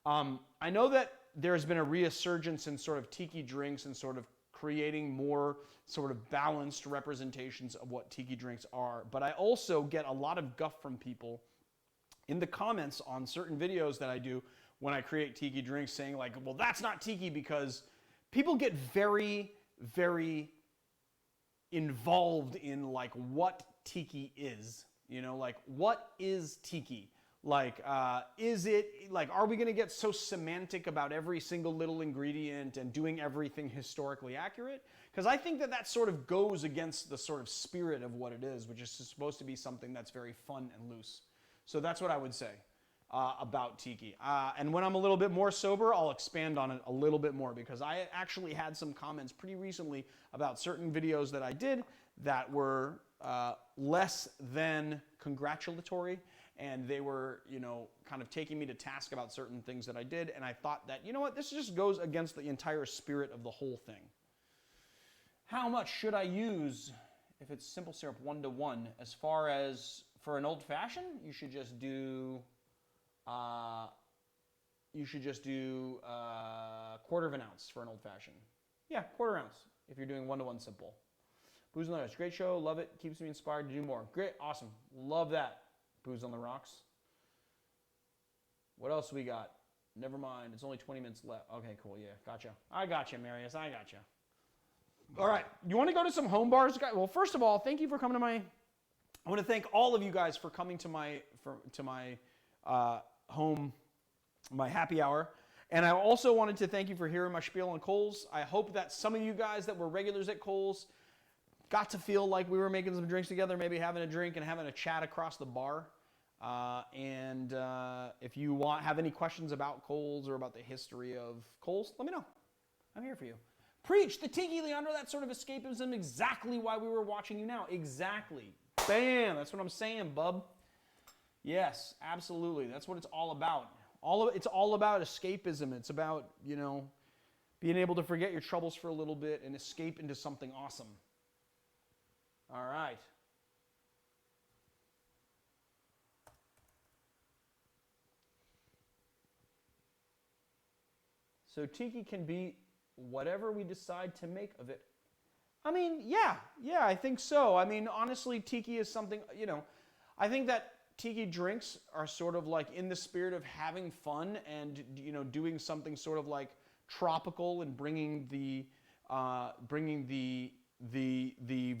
I know that there's been a resurgence in sort of tiki drinks and sort of creating more sort of balanced representations of what tiki drinks are. But I also get a lot of guff from people in the comments on certain videos that I do when I create tiki drinks saying like, well, that's not tiki, because people get very, very involved in like what tiki is, like what is tiki? Like, is it, like, are we going to get so semantic about every single little ingredient and doing everything historically accurate? Because I think that sort of goes against the sort of spirit of what it is, which is supposed to be something that's very fun and loose. So that's what I would say about tiki. And when I'm a little bit more sober, I'll expand on it a little bit more, because I actually had some comments pretty recently about certain videos that I did that were less than congratulatory. and they were, you know, kind of taking me to task about certain things that I did, and I thought that, you know what, this just goes against the entire spirit of the whole thing. How much should I use if it's simple syrup 1:1? As far as for an old fashioned, you should just do quarter of an ounce for an old fashioned. Yeah, quarter ounce if you're doing 1:1 simple. Booze on the Rocks, great show, love it, keeps me inspired to do more. Great, awesome, love that. Booze on the Rocks. What else we got? Never mind, it's only 20 minutes left. Okay, cool, yeah, gotcha. I got you, Marius, I got you. All right, you want to go to some home bars, guys? Well, first of all, thank you for coming to my. I want to thank all of you guys for coming to my home, my happy hour, and I also wanted to thank you for hearing my spiel on Kohl's. I hope that some of you guys that were regulars at Kohl's got to feel like we were making some drinks together, maybe having a drink and having a chat across the bar. If you have any questions about Kohl's or about the history of Kohl's, let me know. I'm here for you. Preach the Tiki, Leandro. That sort of escapism, exactly why we were watching you now. Exactly. Bam. That's what I'm saying, bub. Yes, absolutely. That's what it's all about. It's all about escapism. It's about, you know, being able to forget your troubles for a little bit and escape into something awesome. All right. So Tiki can be whatever we decide to make of it. I mean, yeah, I think so. I mean, honestly, Tiki is something, you know, I think that Tiki drinks are sort of like in the spirit of having fun and, you know, doing something sort of like tropical and bringing the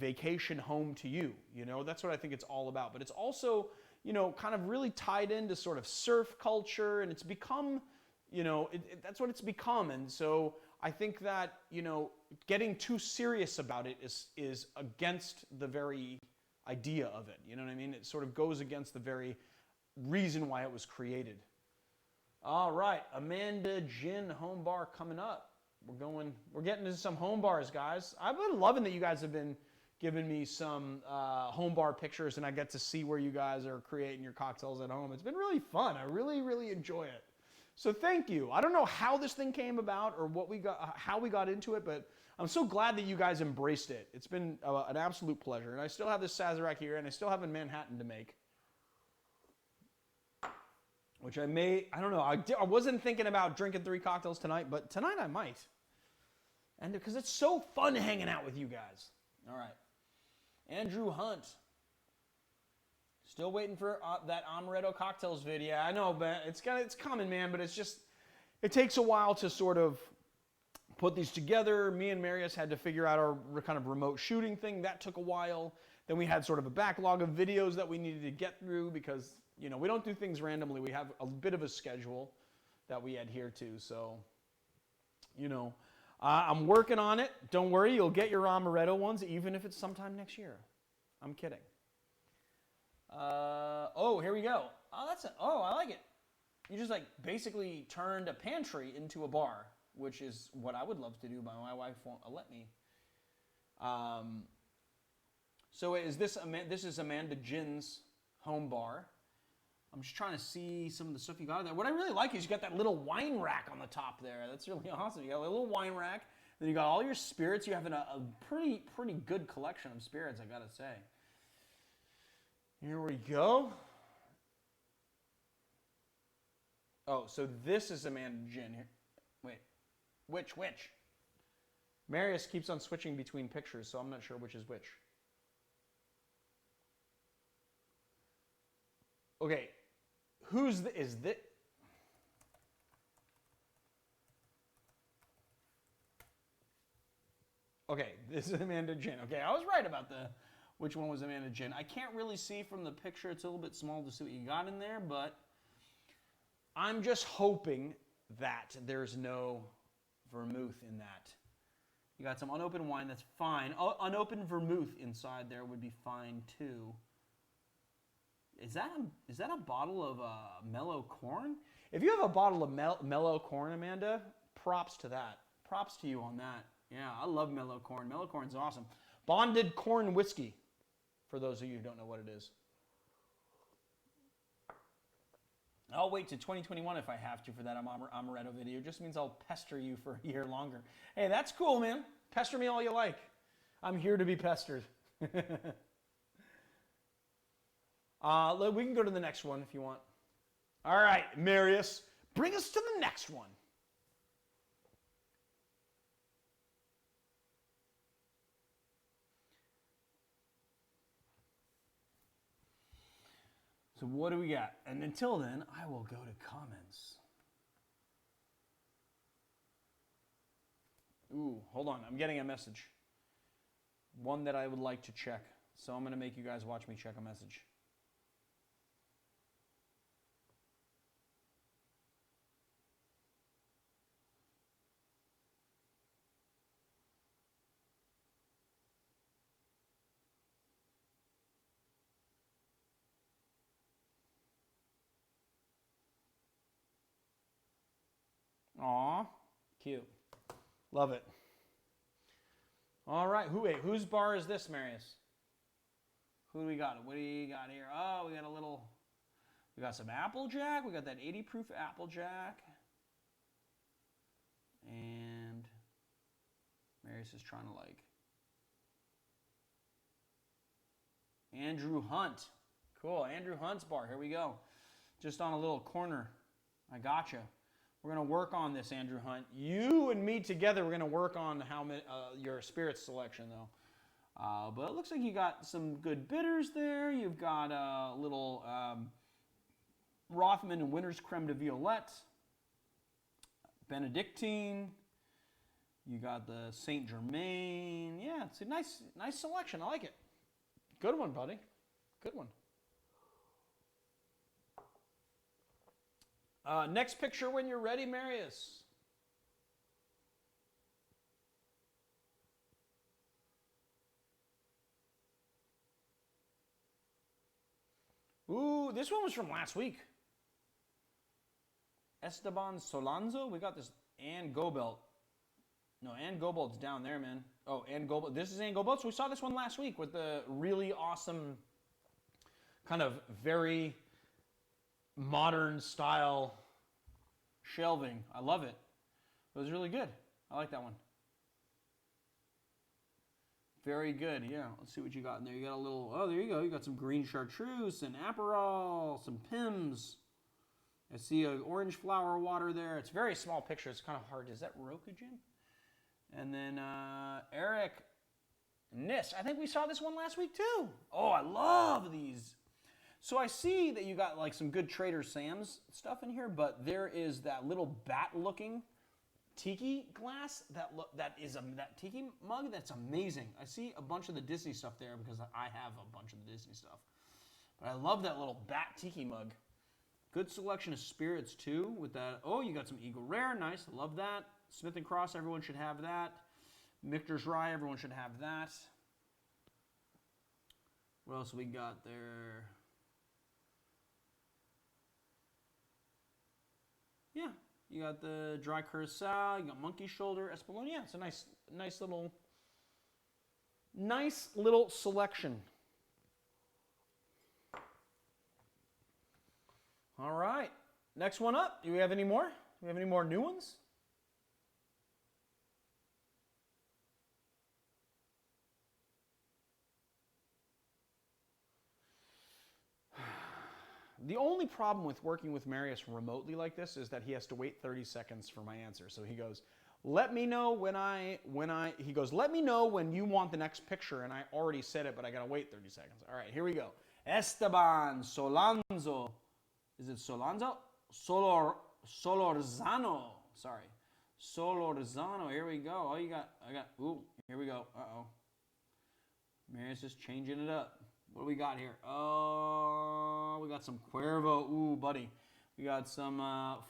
vacation home to you. You know, that's what I think it's all about. But it's also, you know, kind of really tied into sort of surf culture, and it's become, you know, that's what it's become. And so I think that, you know, getting too serious about it is against the very idea of it. You know what I mean? It sort of goes against the very reason why it was created. All right, Amanda Gin Home Bar coming up. We're getting into some home bars, guys. I've been loving that you guys have been giving me some home bar pictures, and I get to see where you guys are creating your cocktails at home. It's been really fun. I really, really enjoy it. So thank you. I don't know how this thing came about or how we got into it, but I'm so glad that you guys embraced it. It's been an absolute pleasure. And I still have this Sazerac here, and I still have a Manhattan to make, which I don't know. I wasn't thinking about drinking 3 cocktails tonight, but tonight I might. And because it's so fun hanging out with you guys. All right. Andrew Hunt. Still waiting for that Amaretto Cocktails video. I know, but it's coming, man, but it takes a while to sort of put these together. Me and Marius had to figure out our kind of remote shooting thing. That took a while. Then we had sort of a backlog of videos that we needed to get through because, you know, we don't do things randomly. We have a bit of a schedule that we adhere to. So, you know, I'm working on it. Don't worry, you'll get your Amaretto ones, even if it's sometime next year. I'm kidding. Oh, here we go. I like it. You just like basically turned a pantry into a bar, which is what I would love to do, but my wife won't let me. So this is Amanda Gin's home bar. I'm just trying to see some of the stuff you got in there. What I really like is you got that little wine rack on the top there. That's really awesome. You got a little wine rack. Then you got all your spirits. You have a pretty good collection of spirits, I gotta say. Here we go. Oh, so this is Amanda Gin here. Wait, which? Marius keeps on switching between pictures, so I'm not sure which is which. Okay, is this? Okay, this is Amanda Gin. Okay, I was right about which one was Amanda Gin. I can't really see from the picture. It's a little bit small to see what you got in there, but I'm just hoping that there's no vermouth in that. You got some unopened wine, that's fine. Unopened vermouth inside there would be fine too. Is that a bottle of mellow corn? If you have a bottle of mellow corn, Amanda, props to that. Props to you on that. Yeah, I love mellow corn. Mellow corn's awesome. Bonded corn whiskey, for those of you who don't know what it is. I'll wait to 2021 if I have to for that amaretto video. It just means I'll pester you for a year longer. Hey, that's cool, man. Pester me all you like. I'm here to be pestered. We can go to the next one if you want. All right, Marius, bring us to the next one. So what do we got? And until then, I will go to comments. Ooh, hold on. I'm getting a message. One that I would like to check. So I'm going to make you guys watch me check a message. Aw, cute. Love it. All right, whose bar is this, Marius? Who do we got? What do you got here? Oh, we got some Applejack. We got that 80 proof Applejack. And Marius is trying to like. Andrew Hunt. Cool, Andrew Hunt's bar. Here we go. Just on a little corner. I gotcha. We're going to work on this, Andrew Hunt. You and me together, we're going to work on your spirits selection, though. But it looks like you got some good bitters there. You've got a little Rothman and Winter's Creme de Violette, Benedictine. You got the Saint Germain. Yeah, it's a nice selection. I like it. Good one, buddy. Good one. Next picture when you're ready, Marius. Ooh, this one was from last week. Esteban Solanzo. We got this Ann Gobelt. No, Ann Gobelt's down there, man. Oh, Ann Gobelt. This is Ann Gobelt. So we saw this one last week with the really awesome, kind of very modern style shelving. I love it. It was really good. I like that one. Very good. Yeah. Let's see what you got in there. You got a little, oh, there you go. You got some green chartreuse and Aperol, some Pims. I see an orange flower water there. It's a very small picture. It's kind of hard. Is that Rokugen? And then Eric Nis. I think we saw this one last week too. Oh, I love these. So I see that you got like some good Trader Sam's stuff in here, but there is that little bat-looking tiki glass that tiki mug that's amazing. I see a bunch of the Disney stuff there because I have a bunch of the Disney stuff. But I love that little bat tiki mug. Good selection of spirits too with that. Oh, you got some Eagle Rare, nice. I love that. Smith & Cross, everyone should have that. Michter's Rye, everyone should have that. What else we got there? Yeah, you got the Dry Curacao, you got Monkey Shoulder, Espolón. Yeah, it's a nice little selection. All right, next one up. Do we have any more? Do we have any more new ones? The only problem with working with Marius remotely like this is that he has to wait 30 seconds for my answer. So he goes, let me know let me know when you want the next picture, and I already said it, but I gotta wait 30 seconds. All right, here we go. Esteban Solanzo. Is it Solanzo? Solorzano. Sorry. Solorzano. Here we go. Oh, ooh, here we go. Uh-oh. Marius is changing it up. What do we got here? Oh, we got some Cuervo. Ooh, buddy. We got some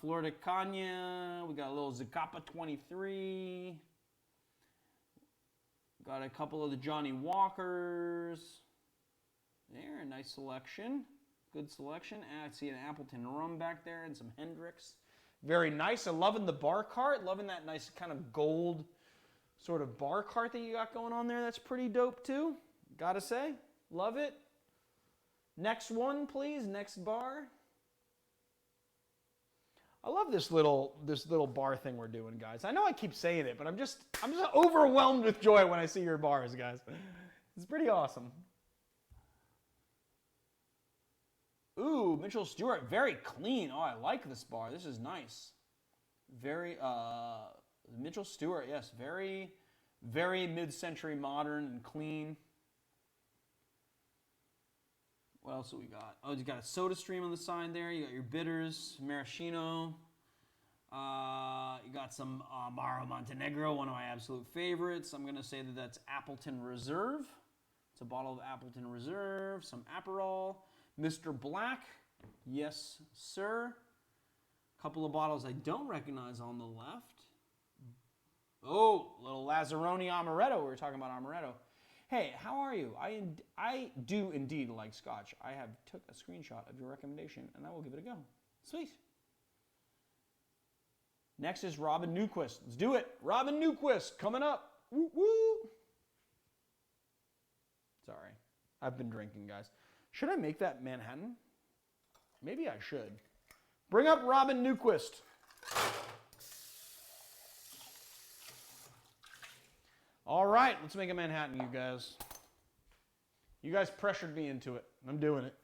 Florida Caña. We got a little Zacapa 23. Got a couple of the Johnny Walkers. There, nice selection. Good selection. I see an Appleton rum back there and some Hendrix. Very nice. I'm loving the bar cart. Loving that nice kind of gold sort of bar cart that you got going on there. That's pretty dope too. Gotta say. Love it. Next one, please. Next bar. I love this little bar thing we're doing, guys. I know I keep saying it, but I'm just overwhelmed with joy when I see your bars, guys. It's pretty awesome. Ooh, Mitchell Stewart, very clean. Oh, I like this bar. This is nice. Very, Mitchell Stewart, yes, very, very mid-century modern and clean. What else do we got? Oh, you got a Soda Stream on the side there. You got your bitters, maraschino. You got some Amaro Montenegro, one of my absolute favorites. I'm going to say that that's Appleton Reserve. It's a bottle of Appleton Reserve. Some Aperol. Mr. Black. Yes, sir. A couple of bottles I don't recognize on the left. Oh, little Lazzaroni Amaretto. We were talking about Amaretto. Hey, how are you? I do indeed like Scotch. I have took a screenshot of your recommendation, and I will give it a go. Sweet. Next is Robin Newquist. Let's do it. Robin Newquist coming up. Woo woo. Sorry. I've been drinking, guys. Should I make that Manhattan? Maybe I should. Bring up Robin Newquist. All right, let's make a Manhattan, you guys. You guys pressured me into it. I'm doing it.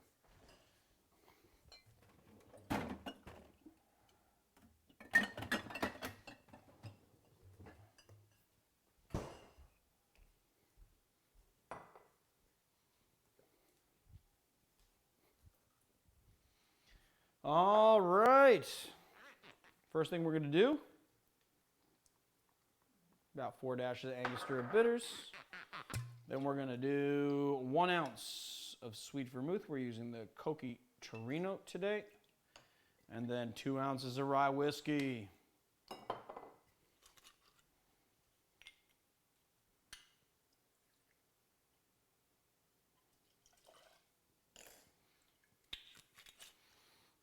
All right. First thing we're going to do, about 4 dashes of Angostura bitters. Then we're going to do 1 ounce of sweet vermouth. We're using the Coqui Torino today. And then 2 ounces of rye whiskey.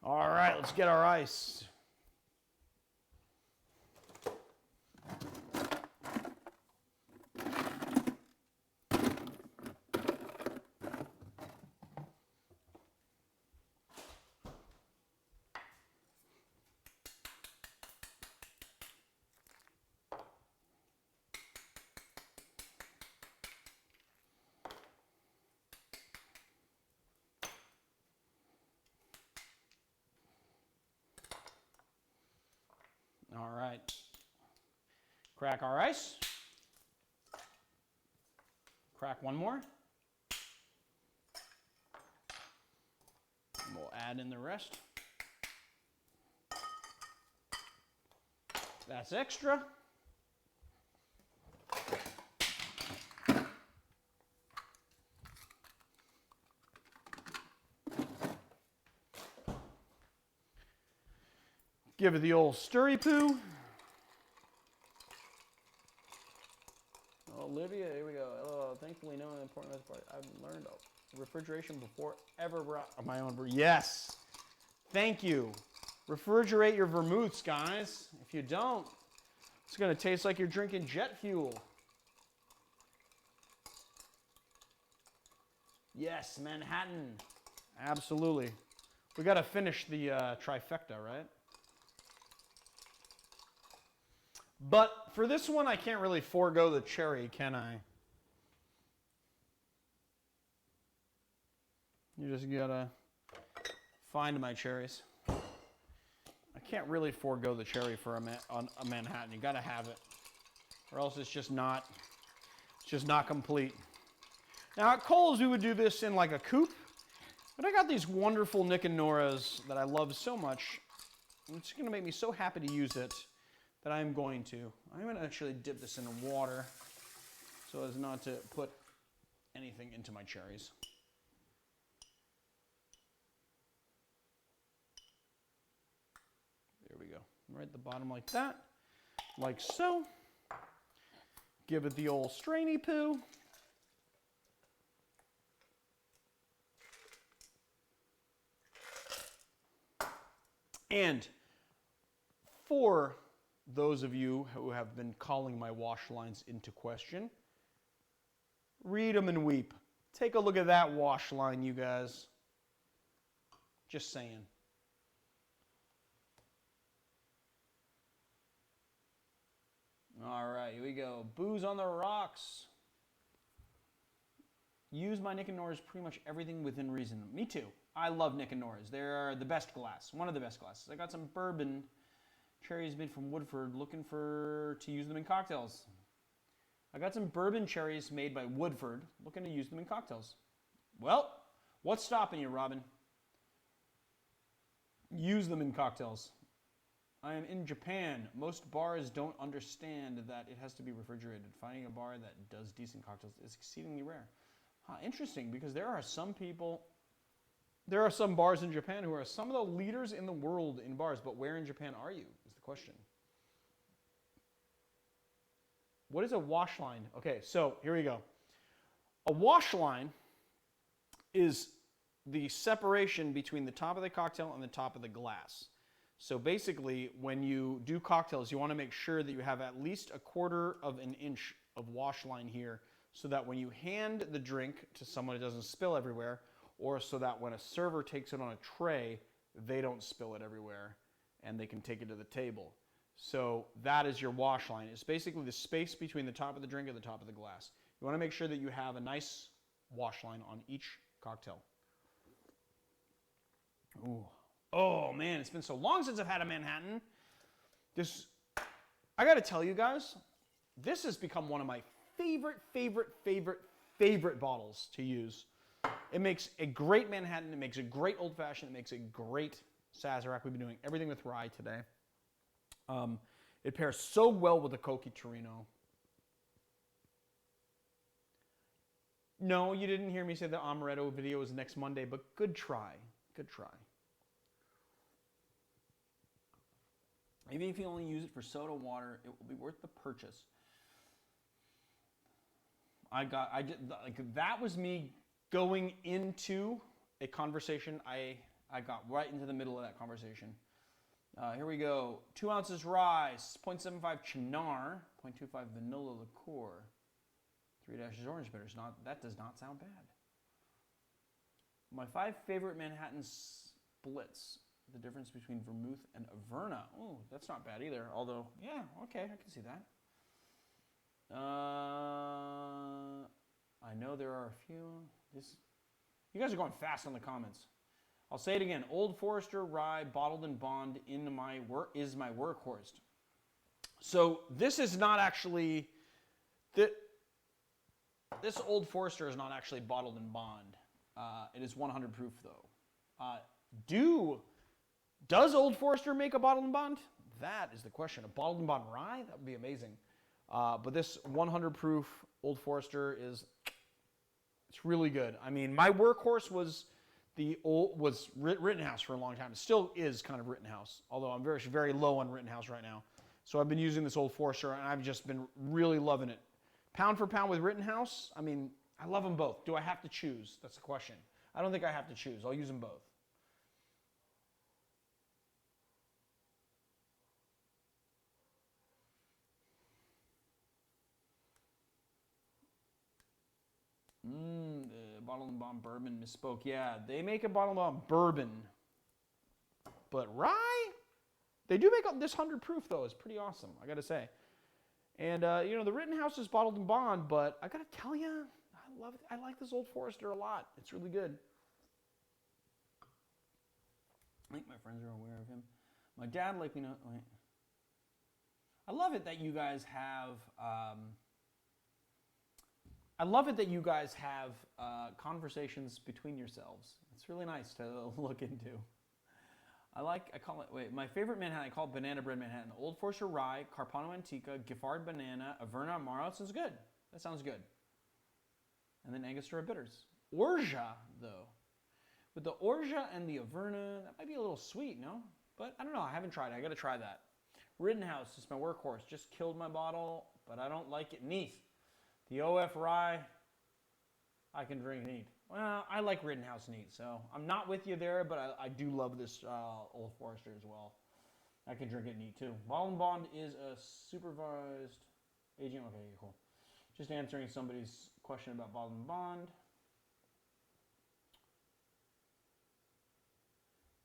All right, let's get our ice. All right. Crack our ice. Crack one more. And we'll add in the rest. That's extra. Give it the old stirry poo. Olivia, here we go. Oh, thankfully, no important part. I've learned refrigeration before ever brought my own brew. Yes. Thank you. Refrigerate your vermouths, guys. If you don't, it's going to taste like you're drinking jet fuel. Yes, Manhattan. Absolutely. We got to finish the trifecta, right? But for this one, I can't really forego the cherry, can I? You just gotta find my cherries. I can't really forego the cherry for a Manhattan. You gotta have it, or else it's just not complete. Now at Kohl's, we would do this in like a coupe, but I got these wonderful Nick and Nora's that I love so much. It's gonna make me so happy to use it that I'm going to actually dip this in water so as not to put anything into my cherries. There we go. Right at the bottom like that, like so. Give it the old strainy poo. And for those of you who have been calling my wash lines into question, read them and weep. Take a look at that wash line, you guys. Just saying. All right, here we go. Booze on the rocks. Use my Nick and Nora's pretty much everything within reason. Me too. I love Nick and Nora's. They're the best glass. One of the best glasses. I got some bourbon cherries made from Woodford. Looking to use them in cocktails. I got some bourbon cherries made by Woodford. Looking to use them in cocktails. Well, what's stopping you, Robin? Use them in cocktails. I am in Japan. Most bars don't understand that it has to be refrigerated. Finding a bar that does decent cocktails is exceedingly rare. Interesting, because there are some bars in Japan who are some of the leaders in the world in bars, but where in Japan are you, is the question. What is a wash line? Okay, so here we go. A wash line is the separation between the top of the cocktail and the top of the glass. So basically, when you do cocktails, you want to make sure that you have at least 1/4 of an inch of wash line here, so that when you hand the drink to someone, it doesn't spill everywhere, or so that when a server takes it on a tray, they don't spill it everywhere, and they can take it to the table. So that is your wash line. It's basically the space between the top of the drink and the top of the glass. You want to make sure that you have a nice wash line on each cocktail. Ooh. Oh, man, it's been so long since I've had a Manhattan. I got to tell you guys, this has become one of my favorite bottles to use. It makes a great Manhattan. It makes a great Old Fashioned. It makes a great Sazerac. We've been doing everything with rye today. It pairs so well with the Cochi Torino. No, you didn't hear me say the Amaretto video is next Monday, but good try. Good try. Even if you only use it for soda water, it will be worth the purchase. That was me going into a conversation. I got right into the middle of that conversation. Here we go. 2 ounces rye, 0.75 Chinar, 0.25 vanilla liqueur, 3 dashes orange bitters. That does not sound bad. My 5 favorite Manhattan splits. The difference between vermouth and Averna. Oh, that's not bad either. Although, yeah, okay, I can see that. I know there are a few. You guys are going fast on the comments. I'll say it again. Old Forester rye bottled in bond is my workhorse. So this is not actually this Old Forester is not actually bottled in bond. It is 100 proof though. Does Old Forester make a bottled in bond? That is the question. A bottled in bond rye? That would be amazing. But this 100 proof Old Forester it's really good. I mean, my workhorse was Rittenhouse for a long time. It still is kind of Rittenhouse, although I'm very, very low on Rittenhouse right now. So I've been using this Old Forester, and I've just been really loving it. Pound for pound with Rittenhouse, I mean, I love them both. Do I have to choose? That's the question. I don't think I have to choose. I'll use them both. The bottled and bond bourbon misspoke. Yeah, they make a bottled and bond bourbon. But rye? They do make this 100 proof, though. It's pretty awesome, I got to say. And, the Rittenhouse is bottled and bond, but I got to tell you, I love it. I like this Old Forester a lot. It's really good. I think my friends are aware of him. My dad let me know. Wait. I love it that you guys have... conversations between yourselves. It's really nice to look into. My favorite Manhattan, I call it Banana Bread Manhattan. Old Forester Rye, Carpano Antica, Giffard Banana, Averna Amaro. That sounds good. That sounds good. And then Angostura Bitters. Orgeat, though. With the Orgeat and the Averna, that might be a little sweet, no? But I don't know. I haven't tried it. I got to try that. Rittenhouse is my workhorse. Just killed my bottle, but I don't like it neat. The OF Rye, I can drink neat. Well, I like Rittenhouse neat, so I'm not with you there, but I do love this Old Forester as well. I can drink it neat too. Bottled and bond is a supervised aging. Okay, cool. Just answering somebody's question about bottled and bond.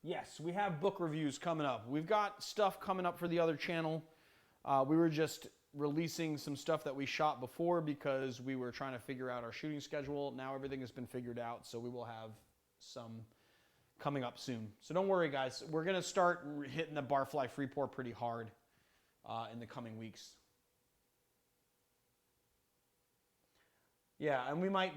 Yes, we have book reviews coming up. We've got stuff coming up for the other channel. We were just releasing some stuff that we shot before because we were trying to figure out our shooting schedule. Now everything has been figured out, so we will have some coming up soon. So don't worry, guys. We're going to start hitting the Barfly Freepour pretty hard in the coming weeks. Yeah, and we might,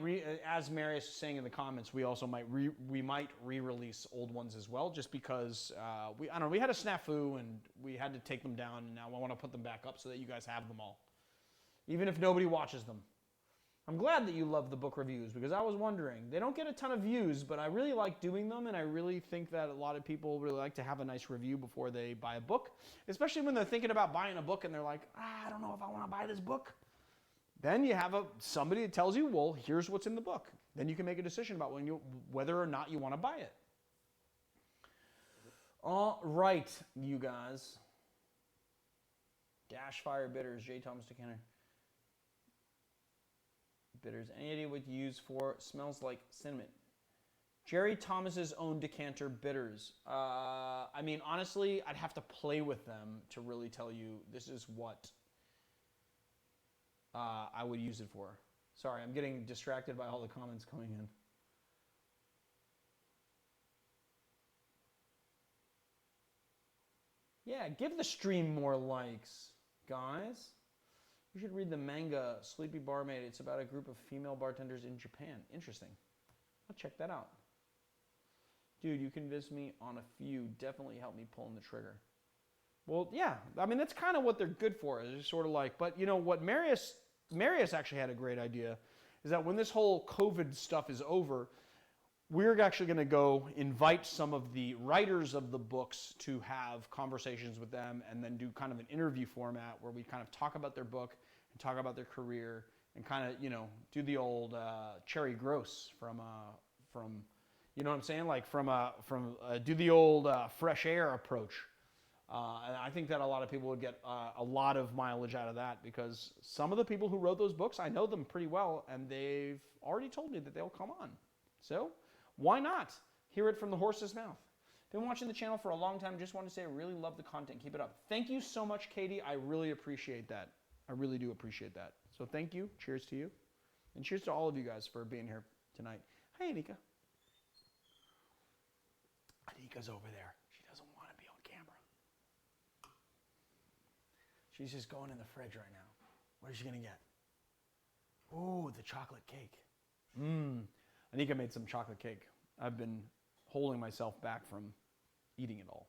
as Marius was saying in the comments, we also might re-release old ones as well, just because I don't know, we had a snafu and we had to take them down, and now I want to put them back up so that you guys have them all, even if nobody watches them. I'm glad that you love the book reviews, because I was wondering, they don't get a ton of views, but I really like doing them, and I really think that a lot of people really like to have a nice review before they buy a book, especially when they're thinking about buying a book and they're like, I don't know if I want to buy this book. Then you have somebody that tells you, well, here's what's in the book. Then you can make a decision about whether or not you want to buy it. All right, you guys. Dash Fire Bitters, J. Thomas Decanter. Bitters. Any idea what you use for? Smells like cinnamon. Jerry Thomas's own decanter bitters. I mean, honestly, I'd have to play with them to really tell you this is what I would use it for. Sorry, I'm getting distracted by all the comments coming in. Yeah, give the stream more likes, guys. You should read the manga Sleepy Barmaid. It's about a group of female bartenders in Japan. Interesting. I'll check that out. Dude, you convinced me on a few. Definitely helped me pulling the trigger. Well, yeah. I mean, that's kind of what they're good for. It's just sort of like, but you know what Marius actually had a great idea, is that when this whole COVID stuff is over, we're actually going to go invite some of the writers of the books to have conversations with them, and then do kind of an interview format where we kind of talk about their book and talk about their career, and kind of, you know, do the old Cherry Gross from you know what I'm saying, like do the old fresh air approach. And I think that a lot of people would get a lot of mileage out of that, because some of the people who wrote those books, I know them pretty well, and they've already told me that they'll come on. So why not hear it from the horse's mouth? Been watching the channel for a long time. Just wanted to say I really love the content. Keep it up. Thank you so much, Katie. I really appreciate that. I really do appreciate that. So thank you. Cheers to you. And cheers to all of you guys for being here tonight. Hi, Anika. Anika's over there. She doesn't want to be on camera. She's just going in the fridge right now. What is she going to get? Oh, the chocolate cake. Anika made some chocolate cake. I've been holding myself back from eating it all.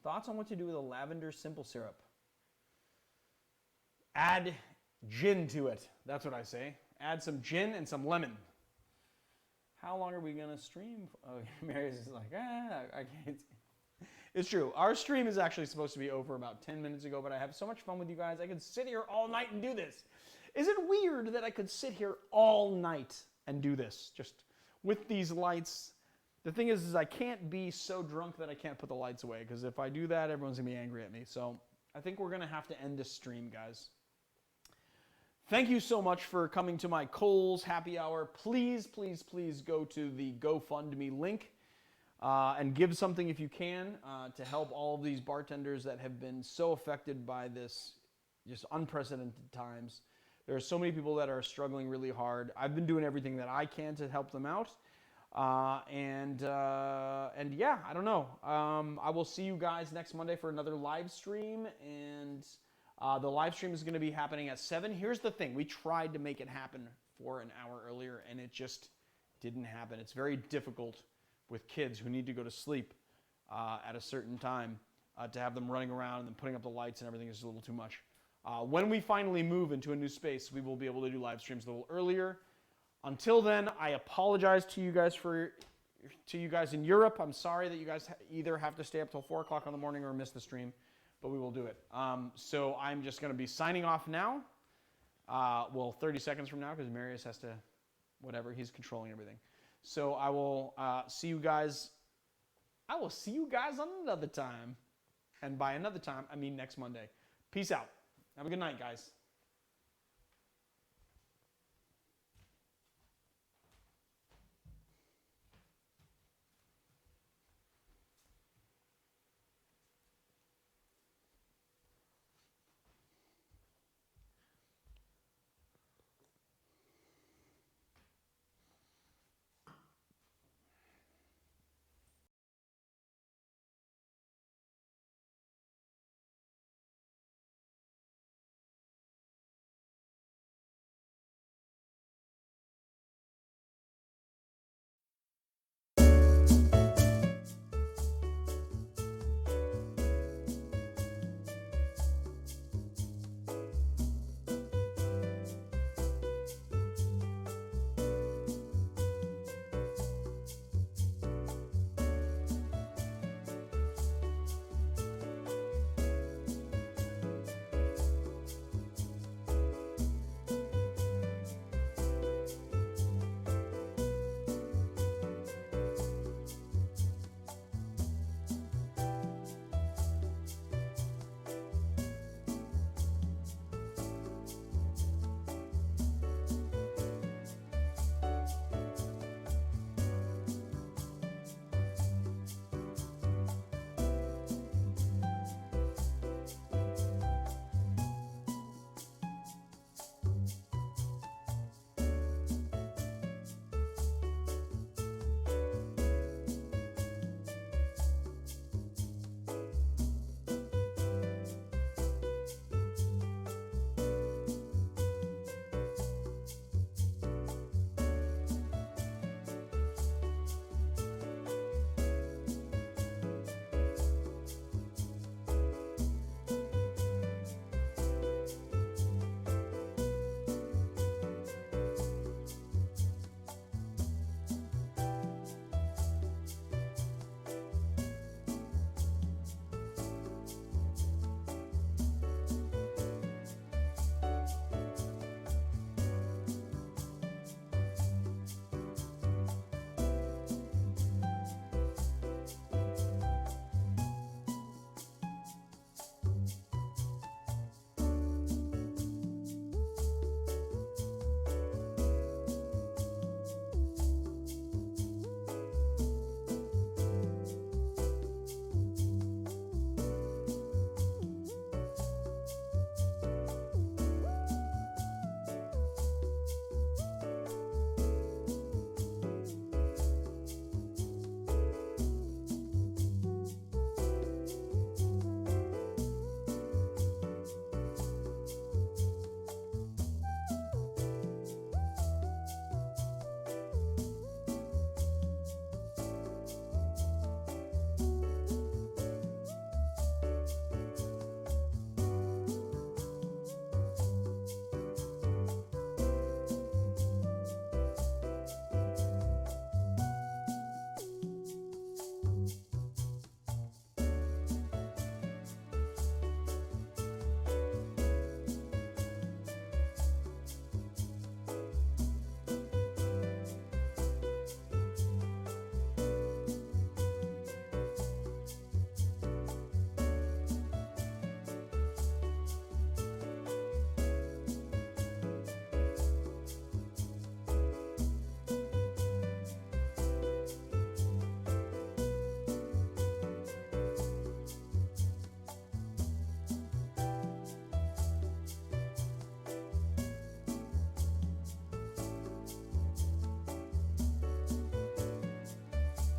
Thoughts on what to do with a lavender simple syrup? Add gin to it. That's what I say. Add some gin and some lemon. How long are we going to stream? Oh, Mary's is like, I can't. It's true. Our stream is actually supposed to be over about 10 minutes ago, but I have so much fun with you guys. I could sit here all night and do this. Is it weird that I could sit here all night and do this, just with these lights? The thing is I can't be so drunk that I can't put the lights away, because if I do that, everyone's going to be angry at me. So I think we're going to have to end this stream, guys. Thank you so much for coming to my Kohl's Happy Hour. Please, please, please go to the GoFundMe link and give something if you can to help all of these bartenders that have been so affected by this just unprecedented times. There are so many people that are struggling really hard. I've been doing everything that I can to help them out. And yeah, I don't know. I will see you guys next Monday for another live stream. And the live stream is going to be happening at 7. Here's the thing. We tried to make it happen for an hour earlier, and it just didn't happen. It's very difficult with kids who need to go to sleep at a certain time to have them running around and then putting up the lights and everything is a little too much. When we finally move into a new space, we will be able to do live streams a little earlier. Until then, I apologize to you guys in Europe. I'm sorry that you guys either have to stay up till 4 o'clock in the morning or miss the stream, but we will do it. So I'm just going to be signing off now. Well, 30 seconds from now, because Marius has to, whatever, he's controlling everything. So I will see you guys. I will see you guys on another time. And by another time, I mean next Monday. Peace out. Have a good night, guys.